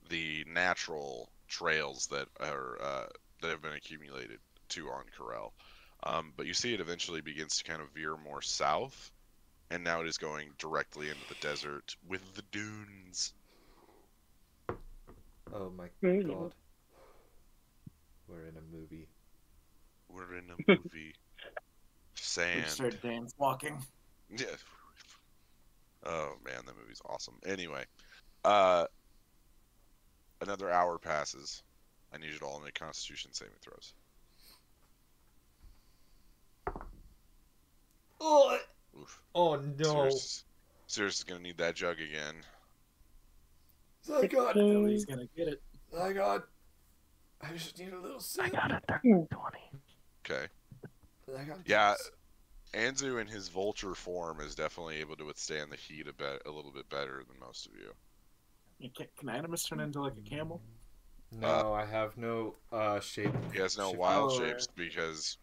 the natural trails that have been accumulated to on Corel. But you see it eventually begins to kind of veer more south, and now it is going directly into the desert with the dunes. Oh my Really? god. We're in a movie. We're in a movie. We Sand. started dance walking. Yeah. Oh man, that movie's awesome. Anyway, another hour passes. I need you to all make Constitution saving throws. Oh, Oof. oh no. Sirius is gonna need that jug again. I got Nobody's gonna get it. I just need a little sip. I got a 30-20. Okay. I got Yeah, Anzu in his vulture form is definitely able to withstand the heat a little bit better than most of you. Can Animus turn into like a camel? No, I have no shape. He has no shape- wild Oh, shapes because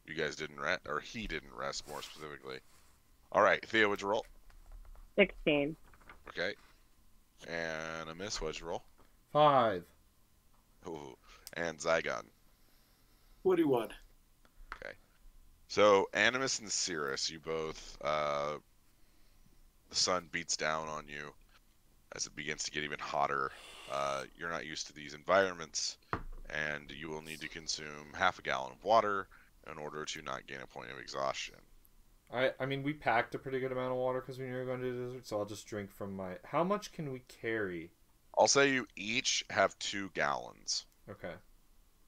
you guys didn't rest, or he didn't rest more specifically. All right, Thea, what'd you roll? 16. Okay. And a miss, what'd you roll? 5. Ooh. And Zygon. 41. So, Animus and Cirrus, you both, the sun beats down on you as it begins to get even hotter. You're not used to these environments, and you will need to consume half a gallon of water in order to not gain a point of exhaustion. I mean, we packed a pretty good amount of water because we knew we were going to the desert, so I'll just drink from my... How much can we carry? I'll say you each have 2 gallons. Okay.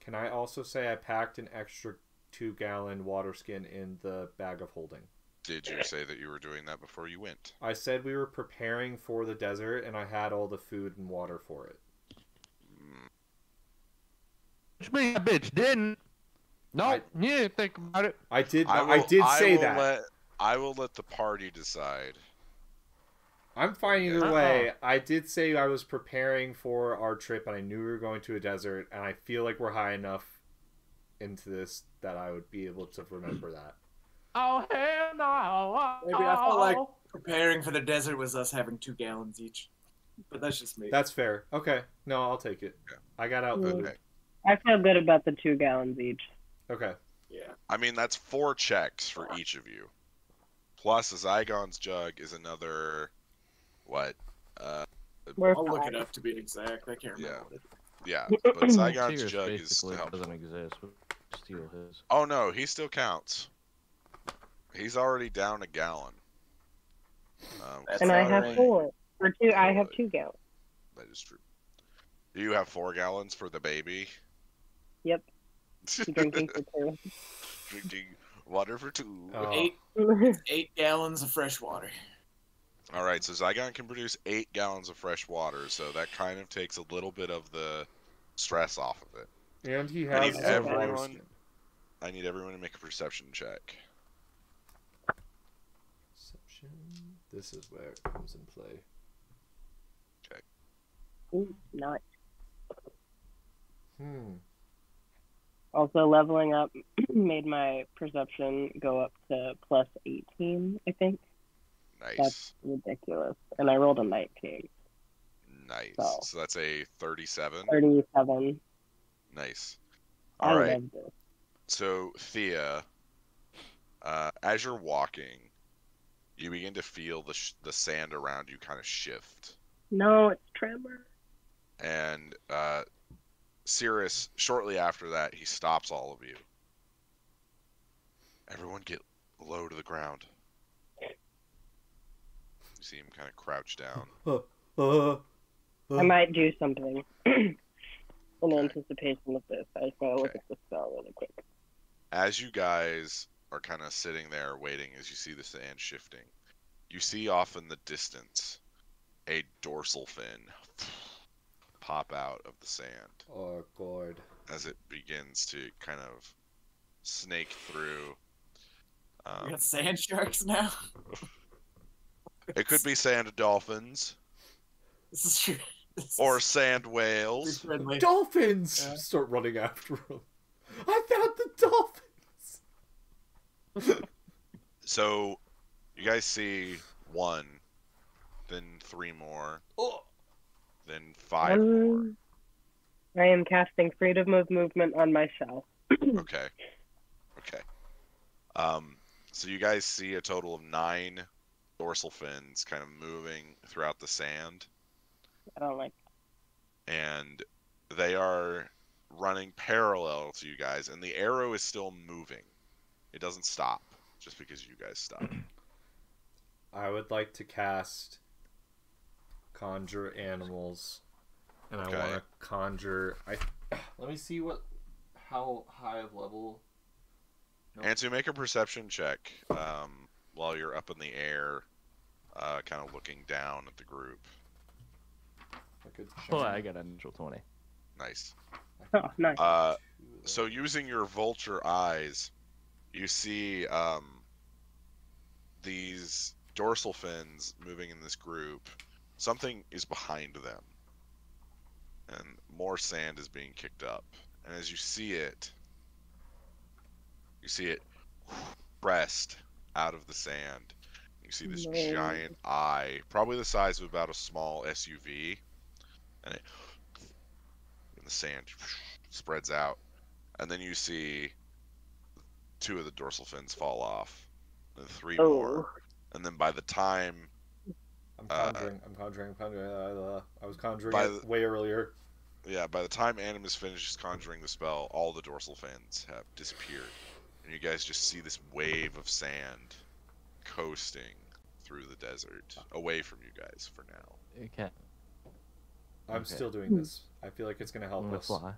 Can I also say I packed an extra 2-gallon water skin in the bag of holding? Did you say that you were doing that before you went? I said we were preparing for the desert, and I had all the food and water for it. Which means that bitch didn't. No, you didn't think about it. I did say that. I will let the party decide. I'm fine either way. I did say I was preparing for our trip, and I knew we were going to a desert, and I feel like we're high enough into this that I would be able to remember that. Oh, hell no. Maybe I felt like preparing for the desert was us having 2 gallons each. But that's just me. That's fair. Okay. No, I'll take it. Yeah. I got out food. Okay. I feel good about the 2 gallons each. Okay. Yeah. I mean, that's 4 checks for each of you. Plus, a Zygon's jug is another, what? We're I'll look fine. it up to be exact. I can't remember Yeah. what it is. Yeah, but Zygon's Sirius jug is basically to help. doesn't exist. We steal his. Oh no, he still counts. He's already down a gallon. That's And I all have right. 4. Or 2. I have 2 gallons. That is true. Do you have 4 gallons for the baby? Yep. Drinking for 2. Drinking water for 2. Oh. 8 gallons of fresh water. All right, so Zygon can produce 8 gallons of fresh water, so that kind of takes a little bit of the stress off of it. And he I has need a water everyone- skin. I need everyone to make a perception check. Perception. This is where it comes in play. Ooh, nice. Also, Also, leveling up made my perception go up to plus 18, I think. Nice. That's ridiculous. And I rolled a 19. Nice. So. So that's a 37. 37. Nice. I All right. love this. So, Thea, as you're walking, you begin to feel the sand around you kind of shift. No, it's Tremor. And Cirrus, shortly after that, he stops all of you. Everyone get low to the ground. You see him kind of crouch down. I might do something in anticipation of this. I just gotta look Okay. at the spell really quick. As you guys are kind of sitting there waiting as you see the sand shifting, you see off in the distance a dorsal fin pop out of the sand oh god. as it begins to kind of snake through. We got sand sharks now. It could be sand dolphins This is true. This or is sand whales. friendly. Dolphins! Yeah. Start running after him. I found the dolphins! So You guys see 1, then 3 more, then 5 more. I am casting freedom of movement on myself. Okay. Okay. So you guys see a total of 9 dorsal fins kind of moving throughout the sand, I don't like. and they are running parallel to you guys, and the arrow is still moving. It doesn't stop just because you guys stop. I would like to cast Conjure Animals, and I Okay. want to conjure. Let me see how high of level. Nope. And to make a perception check while you're up in the air, kind of looking down at the group. Oh, I got a natural 20. Nice. Oh, nice. So using your vulture eyes, you see these dorsal fins moving in this group. Something is behind them, and more sand is being kicked up. And as you see it pressed out of the sand. You see this giant eye, probably the size of about a small SUV, and the sand spreads out, and then you see 2 of the dorsal fins fall off, and 3 more, and then by the time I'm conjuring. I was conjuring it way earlier. Yeah, by the time Animus finishes conjuring the spell, all the dorsal fins have disappeared. And you guys just see this wave of sand coasting through the desert, away from you guys for now. Okay. I'm still doing this. I feel like it's going to help us. Fly.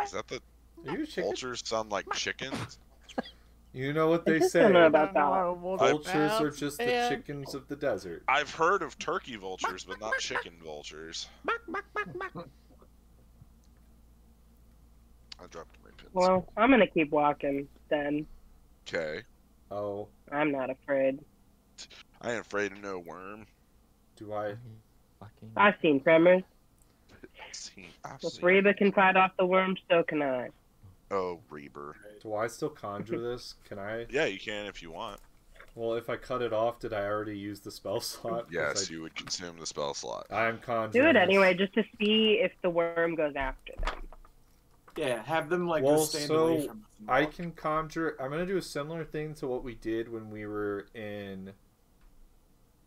Is that the Are you a chicken? vultures sound like chickens? You know what they I just say. don't know about that. Vultures are just the chickens of the desert. I've heard of turkey vultures, but not chicken vultures. I dropped my pins. Well, I'm gonna keep walking then. Okay. Oh, I'm not afraid. I ain't afraid of no worm. do I? Fucking. I've seen tremors. I've If seen. Reba can fight off the worm, so can I. Oh, Reaper. Do I still conjure this? Can I? Yeah, you can if you want. Well, if I cut it off, did I already use the spell slot? 'Cause Yes, you would consume the spell slot. I'm conjuring. Do it this. anyway, just to see if the worm goes after them. Yeah, have them like Well, go stand so away from us. and I walk. can conjure. I'm gonna do a similar thing to what we did when we were in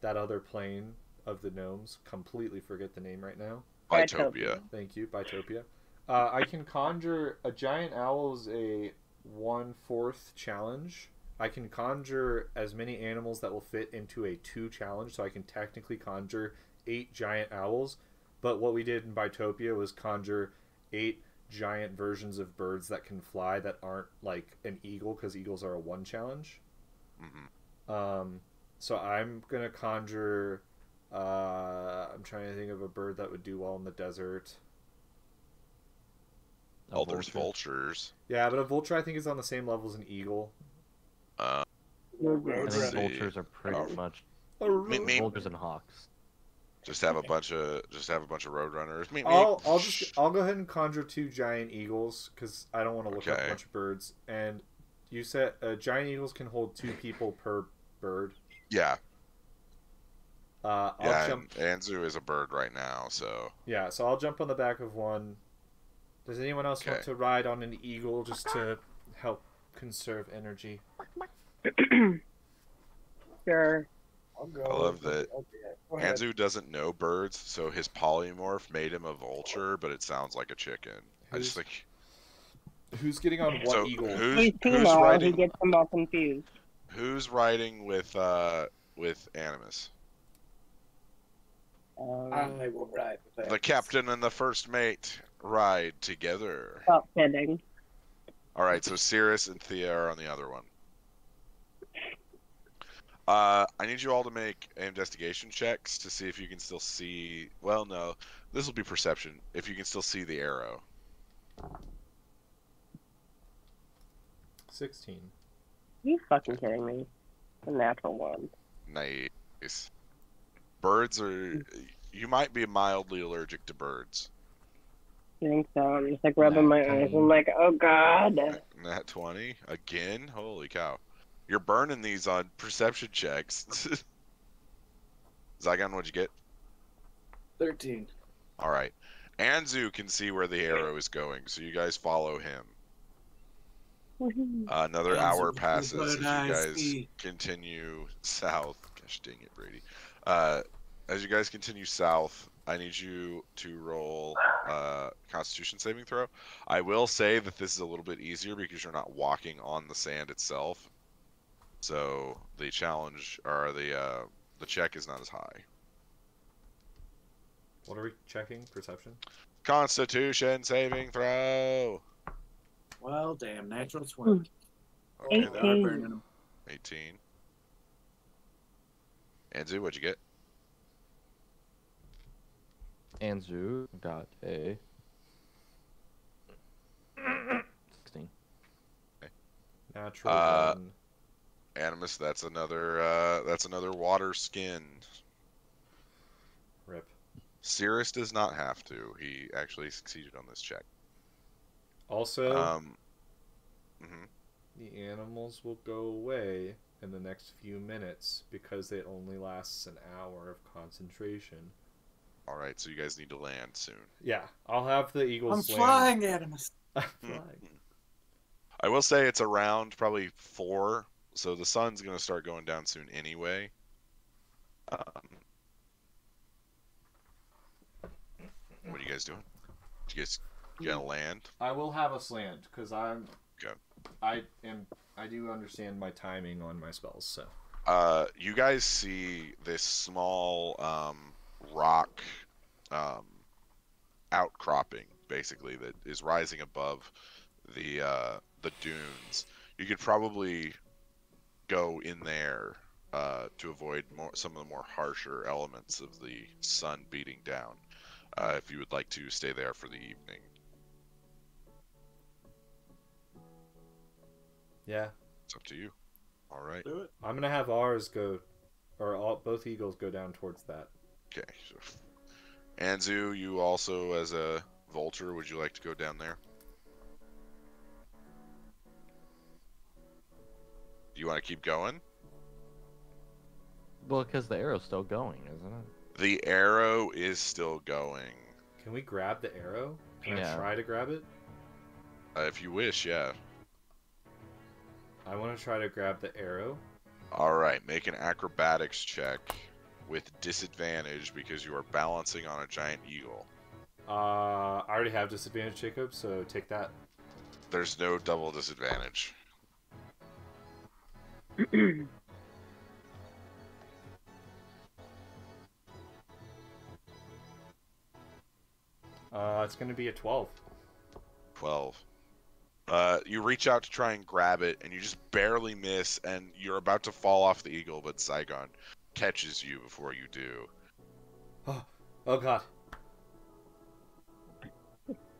that other plane of the gnomes. Completely forget the name right now. Bitopia. Thank you, Bitopia. I can conjure a giant owl is a 1/4 challenge. I can conjure as many animals that will fit into a 2 challenge, so I can technically conjure 8 giant owls. But what we did in Bitopia was conjure 8 giant versions of birds that can fly that aren't like an eagle, because eagles are a 1 challenge. Mm-hmm. So I'm gonna conjure. I'm trying to think of a bird that would do well in the desert. Oh, there's vultures. Yeah, but a vulture I think is on the same level as an eagle. I Let's think see. vultures are pretty much Me- vultures and hawks. Just have a bunch of roadrunners. I'll go ahead and conjure 2 giant eagles because I don't want to look up a Okay. bunch of birds. And you said giant eagles can hold 2 people per bird. Yeah. I'll Yeah, jump. and Anzu is a bird right now, so Yeah, so I'll jump on the back of one. Does anyone else want Okay. to ride on an eagle just to help conserve energy? Sure. I'll go. I love that Okay, go ahead. Anzu doesn't know birds, so his polymorph made him a vulture, but it sounds like a chicken. I just think Who's getting on what so. eagle? He's female, he riding? gets them all confused. Who's riding with Animus? I will ride with that. The captain and the first mate ride together. Stop kidding. All right, so Cirrus and Thea are on the other one. I need you all to make investigation checks to see if you can still see. Well, no, this will be perception. If you can still see the arrow. 16. You fucking kidding me? A natural one. Nice. Birds are. You might be mildly allergic to birds. think so. I'm just like rubbing my eyes. I'm like, oh god. Nat 20 again. Holy cow! You're burning these on perception checks. Zygon, what'd you get? 13. All right. Anzu can see where the arrow is going, so you guys follow him. Another hour Anzu, passes what as did you I guys see? continue south. Gosh dang it, Brady. As you guys continue south, I need you to roll Constitution saving throw. I will say that this is a little bit easier because you're not walking on the sand itself. So the challenge or the check is not as high. What are we checking? Perception? Constitution saving throw. Well, damn, natural 20. Okay, They are 18. burning them. 18. Anzu, what'd you get? Anzu got a 16. Natural one. Animus, that's another water skin. Rip. Cirrus does not have to. He actually succeeded on this check. Also, mhm. the animals will go away in the next few minutes because it only lasts an hour of concentration. All right, so you guys need to land soon. Yeah, I'll have the eagles I'm land. flying, Animus. I'm flying. I will say it's around probably 4, so the sun's going to start going down soon anyway. What are you guys doing? You guys gonna land? I will have us land because I'm. Okay. I do understand my timing on my spells, so. You guys see this small rock outcropping, basically, that is rising above the dunes. You could probably go in there to avoid some of the more harsher elements of the sun beating down. If you would like to stay there for the evening. Yeah. It's up to you. All right. Do it. I'm gonna have ours go, or both eagles go down towards that. Okay. So, Anzu, you also, as a vulture, would you like to go down there? Do you want to keep going? Well, because the arrow's still going, isn't it? The arrow is still going. Can we grab the arrow? Can I Yeah. try to grab it? If you wish, yeah. I want to try to grab the arrow. All right, make an acrobatics check with disadvantage because you are balancing on a giant eagle. I already have disadvantage, Jacob, so take that. There's no double disadvantage. It's gonna be a 12. 12. You reach out to try and grab it, and you just barely miss, and you're about to fall off the eagle, but Zygon catches you before you do. Oh god.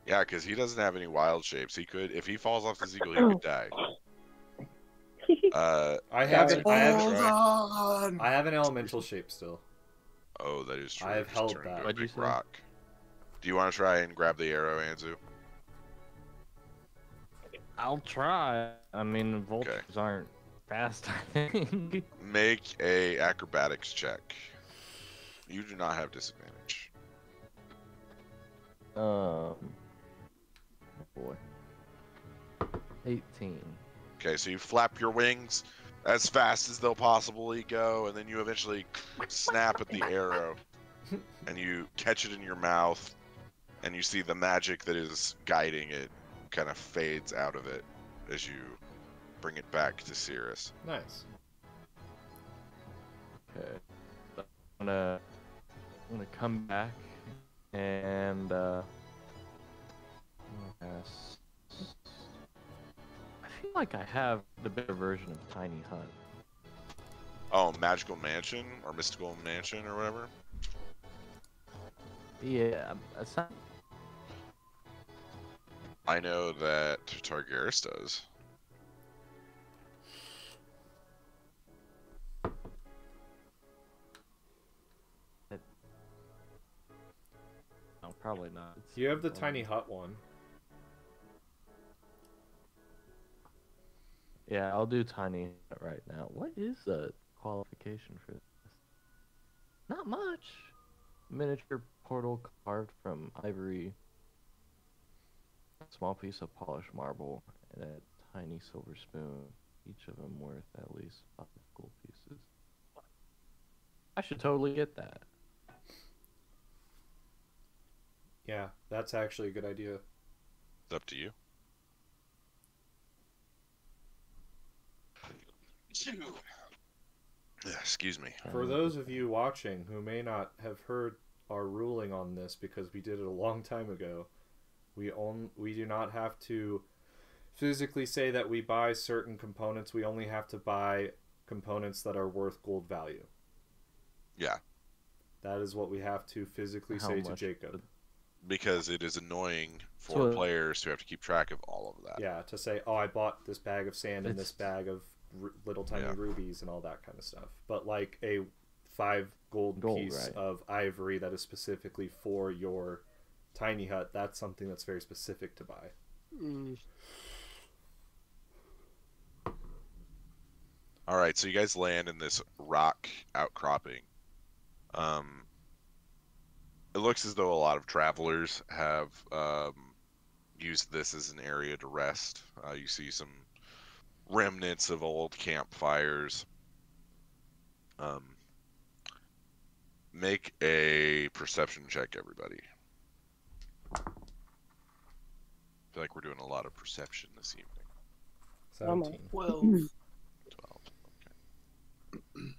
Yeah, because he doesn't have any wild shapes. He could, if he falls off this eagle, he could die. I have on! an elemental shape still. Oh, that is true. I have Just held turn that. into a What'd you big say? rock. Do you want to try and grab the arrow, Anzu? I'll try. I mean, vultures Okay. aren't fast, I think. Make a acrobatics check. You do not have disadvantage. Boy. 18. Okay, so you flap your wings as fast as they'll possibly go, and then you eventually snap at the arrow, and you catch it in your mouth, and you see the magic that is guiding it kind of fades out of it as you bring it back to Cirrus. Nice. Okay. I'm gonna come back and yes. I feel like I have the better version of Tiny Hut. Oh, Magical Mansion or Mystical Mansion or whatever. Yeah, it's not. I know that Targaryen does. Probably not. It's You have the tiny hut one. Yeah, I'll do tiny hut right now. What is the qualification for this? Not much. Miniature portal carved from ivory. A small piece of polished marble and a tiny silver spoon. Each of them worth at least 5 gold pieces. I should totally get that. Yeah, that's actually a good idea. It's up to you. Yeah, excuse me. For those of you watching who may not have heard our ruling on this because we did it a long time ago, we do not have to physically say that we buy certain components. We only have to buy components that are worth gold value. Yeah. That is what we have to physically How say to much Jacob. Because it is annoying for players to have to keep track of all of that. Yeah, to say, oh, I bought this bag of sand and It's- this bag of little tiny Yeah. rubies and all that kind of stuff. But like a 5 gold piece right. of ivory that is specifically for your tiny hut, that's something that's very specific to buy. All right, so you guys land in this rock outcropping. It looks as though a lot of travelers have used this as an area to rest. You see some remnants of old campfires. Make a perception check, everybody. I feel like we're doing a lot of perception this evening. 17. 12. 12. Okay.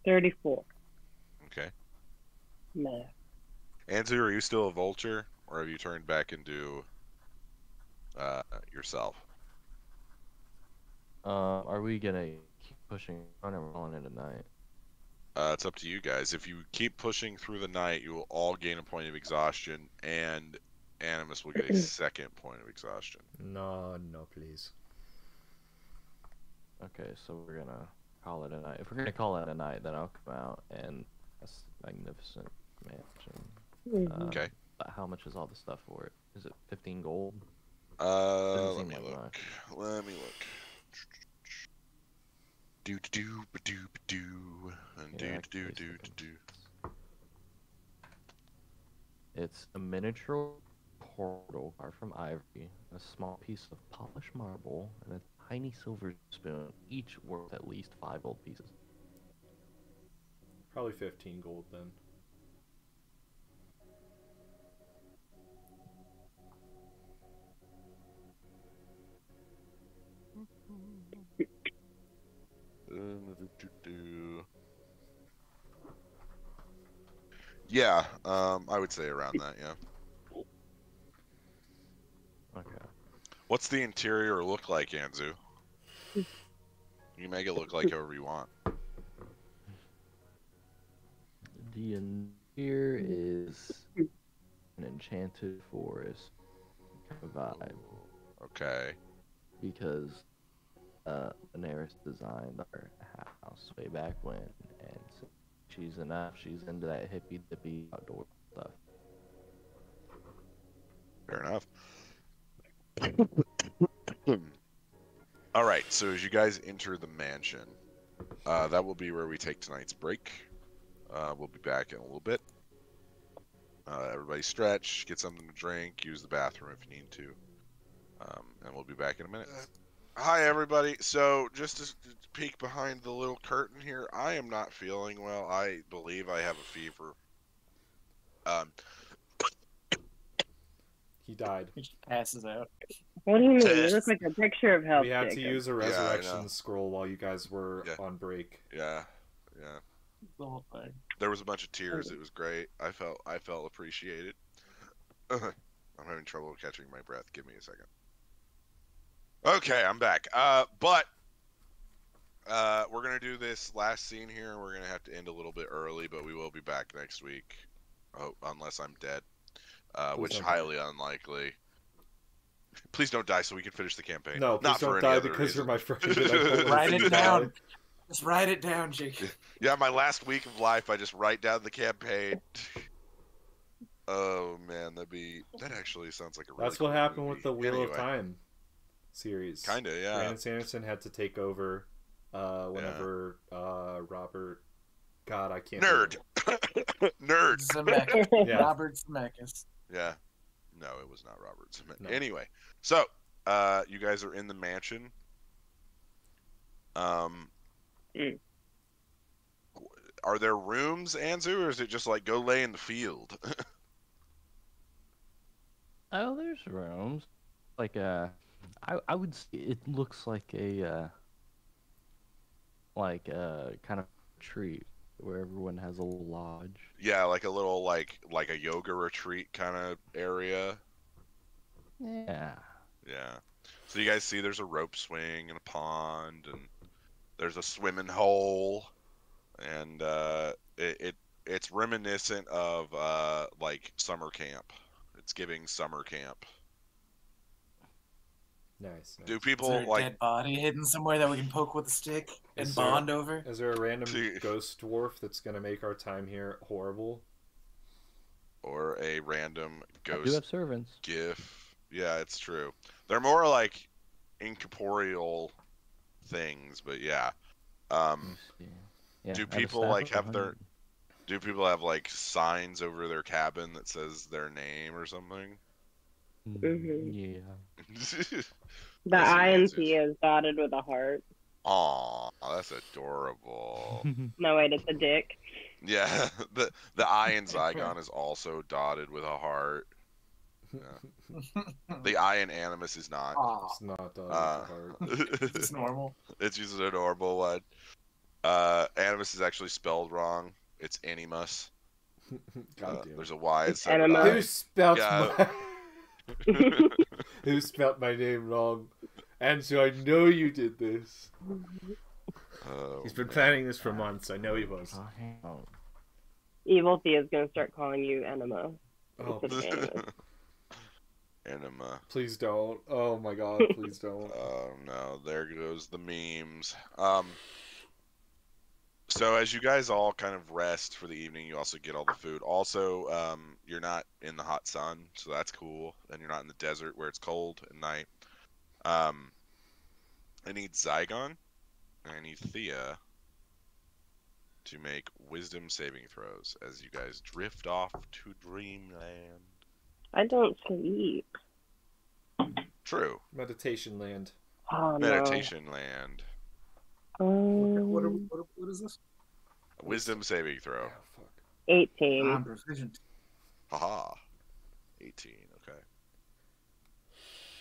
34. Okay. Nah. Anzu, are you still a vulture, or have you turned back into yourself? Are we gonna keep pushing on and rolling into night? It's up to you guys. If you keep pushing through the night, you will all gain a point of exhaustion, and Animus will get a second point of exhaustion. No, please. Okay, so we're gonna call it a night. If we're gonna call it a night, then I'll come out and that's magnificent mansion. Okay. But how much is all the stuff for it? Is it 15 gold? Let seem me like look. much. Let me look. Do do ba do ba do and Yeah, do I do can do do. It's a miniature portal carved from ivory, a small piece of polished marble, and a tiny silver spoon, each worth at least 5 gold pieces. Probably 15 gold then. Yeah, I would say around that, yeah. Okay. What's the interior look like, Anzu? You can make it look like however you want. The interior is an enchanted forest kind of vibe Okay. because Daenerys designed our house way back when, and so she's into that hippy dippy outdoor stuff. Fair enough. All right, so as you guys enter the mansion, that will be where we take tonight's break. We'll be back in a little bit. Everybody stretch, get something to drink, use the bathroom if you need to, and we'll be back in a minute. Hi, everybody. So just to peek behind the little curtain here, I am not feeling well. I believe I have a fever. He died. He just passes out. What do you mean? You look like a picture of health, We had to Jacob. use a Yeah, I resurrection know. scroll while you guys were Yeah. on break. Yeah. The whole thing. There was a bunch of tears. It was great. I felt appreciated. I'm having trouble catching my breath. Give me a second. Okay, I'm back. But we're gonna do this last scene here. We're gonna have to end a little bit early, but we will be back next week. Oh, unless I'm dead, which okay. highly unlikely. Please don't die so we can finish the campaign. No, please Not don't for die any other because reason. you're my friend. And I told Write you it to down. die. Just write it down, Jake. Yeah, my last week of life, I just write down the campaign. Oh man, that actually sounds like a really That's what cool happened movie. with the Wheel of Anyway, Time series. Kinda, yeah. Brandon Sanderson had to take over whenever Robert. God, I can't. Nerd. Nerd. Zemeckis. Yeah. Robert Zemeckis. Yeah. No, it was not Robert Zemeckis. No. Anyway, so you guys are in the mansion. Are there rooms, Anzu, or is it just like go lay in the field? Oh, there's rooms. Like I would say it looks like a kind of retreat where everyone has a little lodge. Yeah, like a little like a yoga retreat kind of area. Yeah. Yeah. So you guys see there's a rope swing and a pond, and there's a swimming hole, and it's reminiscent of like summer camp. It's giving summer camp. Nice. Do Is people there a like dead body hidden somewhere that we can poke with a stick and Is there- bond over? Is there a random See- ghost dwarf that's gonna make our time here horrible? or a random I do ghost have servants. gif? Yeah, it's true. They're more like incorporeal things, but yeah. Let me see. Yeah, Do I have a people, staff like, of have their- 100. Do people have like signs over their cabin that says their name or something? Mhm. Yeah. The Listen, I and answers. T is dotted with a heart. Aw, that's adorable. No, wait, it's a dick. Yeah, the I in Zygon is also dotted with a heart. The I in Animus is not. Aw, It's not with a heart. it's normal. It's just an adorable one. Animus is actually spelled wrong. It's Animus. God damn. There's a Y It's instead of an Enema. Who spelt Yeah. my Who spelt my name wrong? And so I know you did this. Oh, He's been man. planning this for months. I know he was. Oh, hang on. Evil Thea is gonna start calling you Enema. Oh, It's Enema. Anima. please don't. Oh my god, please don't. Oh no, there goes the memes. So as you guys all kind of rest for the evening, you also get all the food. Also, you're not in the hot sun, so that's cool. And you're not in the desert where it's cold at night. I need Zygon and I need Thea to make wisdom saving throws as you guys drift off to dreamland. I don't sleep. True. Meditation land. Oh Meditation land. no. What is this? Wisdom saving throw. Oh, fuck. 18. I'm proficient. Haha. 18, okay.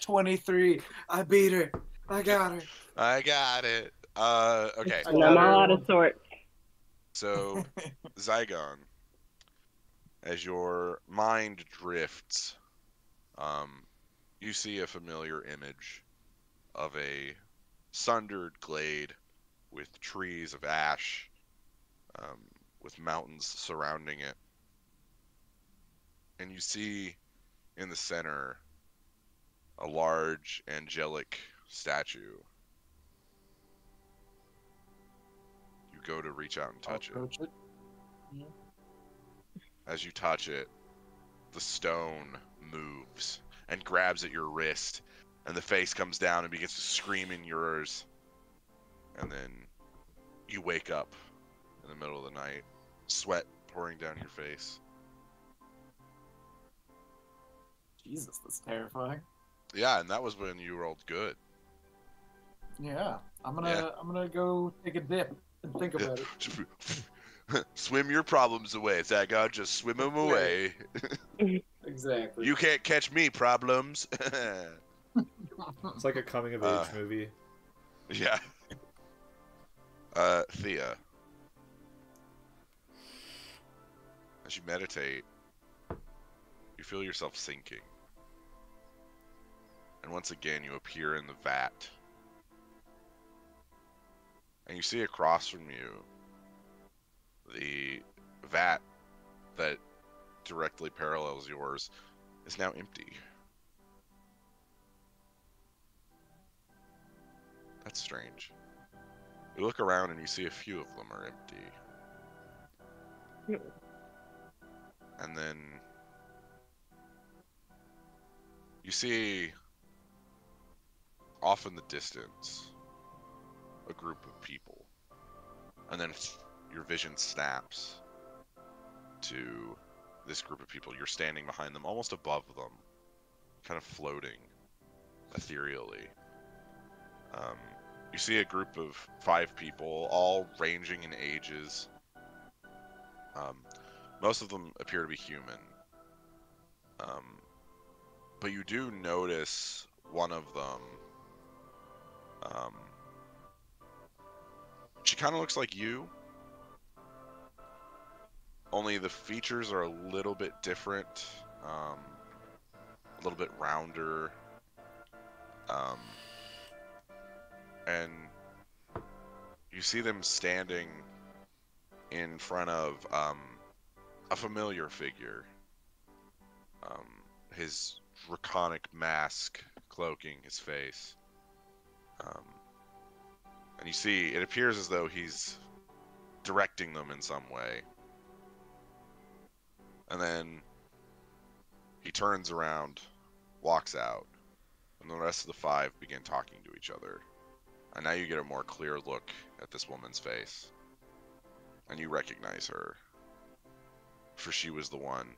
23. I beat her. I got her. I got it. Okay. And I'm all out of sorts. So, Zygon, as your mind drifts, you see a familiar image of a sundered glade with trees of ash, with mountains surrounding it. And you see in the center a large angelic statue. You go to reach out and touch it. Approach it. As you touch it, the stone moves and grabs at your wrist, and the face comes down and begins to scream in yours. And then you wake up in the middle of the night, sweat pouring down your face. Jesus, that's terrifying. Yeah, and that was when you rolled good. Yeah, I'm gonna go take a dip and think about it. Swim your problems away, Zagon. Just swim them away. Exactly. You can't catch me, problems. It's like a coming of age movie. Yeah. Thea. As you meditate, you feel yourself sinking. And once again, you appear in the vat. And you see across from you the vat that directly parallels yours is now empty. It's strange. You look around and you see a few of them are empty. And then you see off in the distance a group of people. And then your vision snaps to this group of people. You're standing behind them, almost above them, kind of floating ethereally. You see a group of 5 people, all ranging in ages. Most of them appear to be human. But you do notice one of them. She kind of looks like you. Only the features are a little bit different. A little bit rounder. And you see them standing in front of a familiar figure. His draconic mask cloaking his face. And you see, it appears as though he's directing them in some way. And then he turns around, walks out, and the rest of the 5 begin talking to each other. And now you get a more clear look at this woman's face. And you recognize her. For she was the one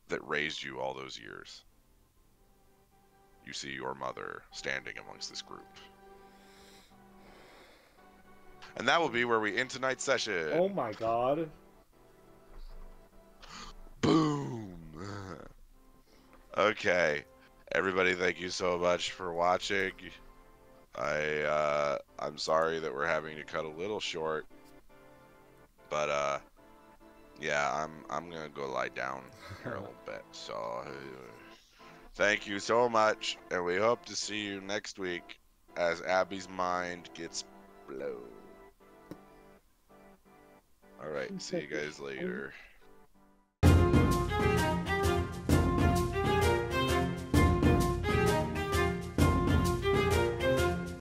that raised you all those years. You see your mother standing amongst this group. And that will be where we end tonight's session. Oh my god. Boom! Okay. Everybody, thank you so much for watching. I'm sorry that we're having to cut a little short. But, yeah, I'm gonna go lie down here a little bit. So, thank you so much, and we hope to see you next week as Abby's mind gets blown. Alright, see you guys later.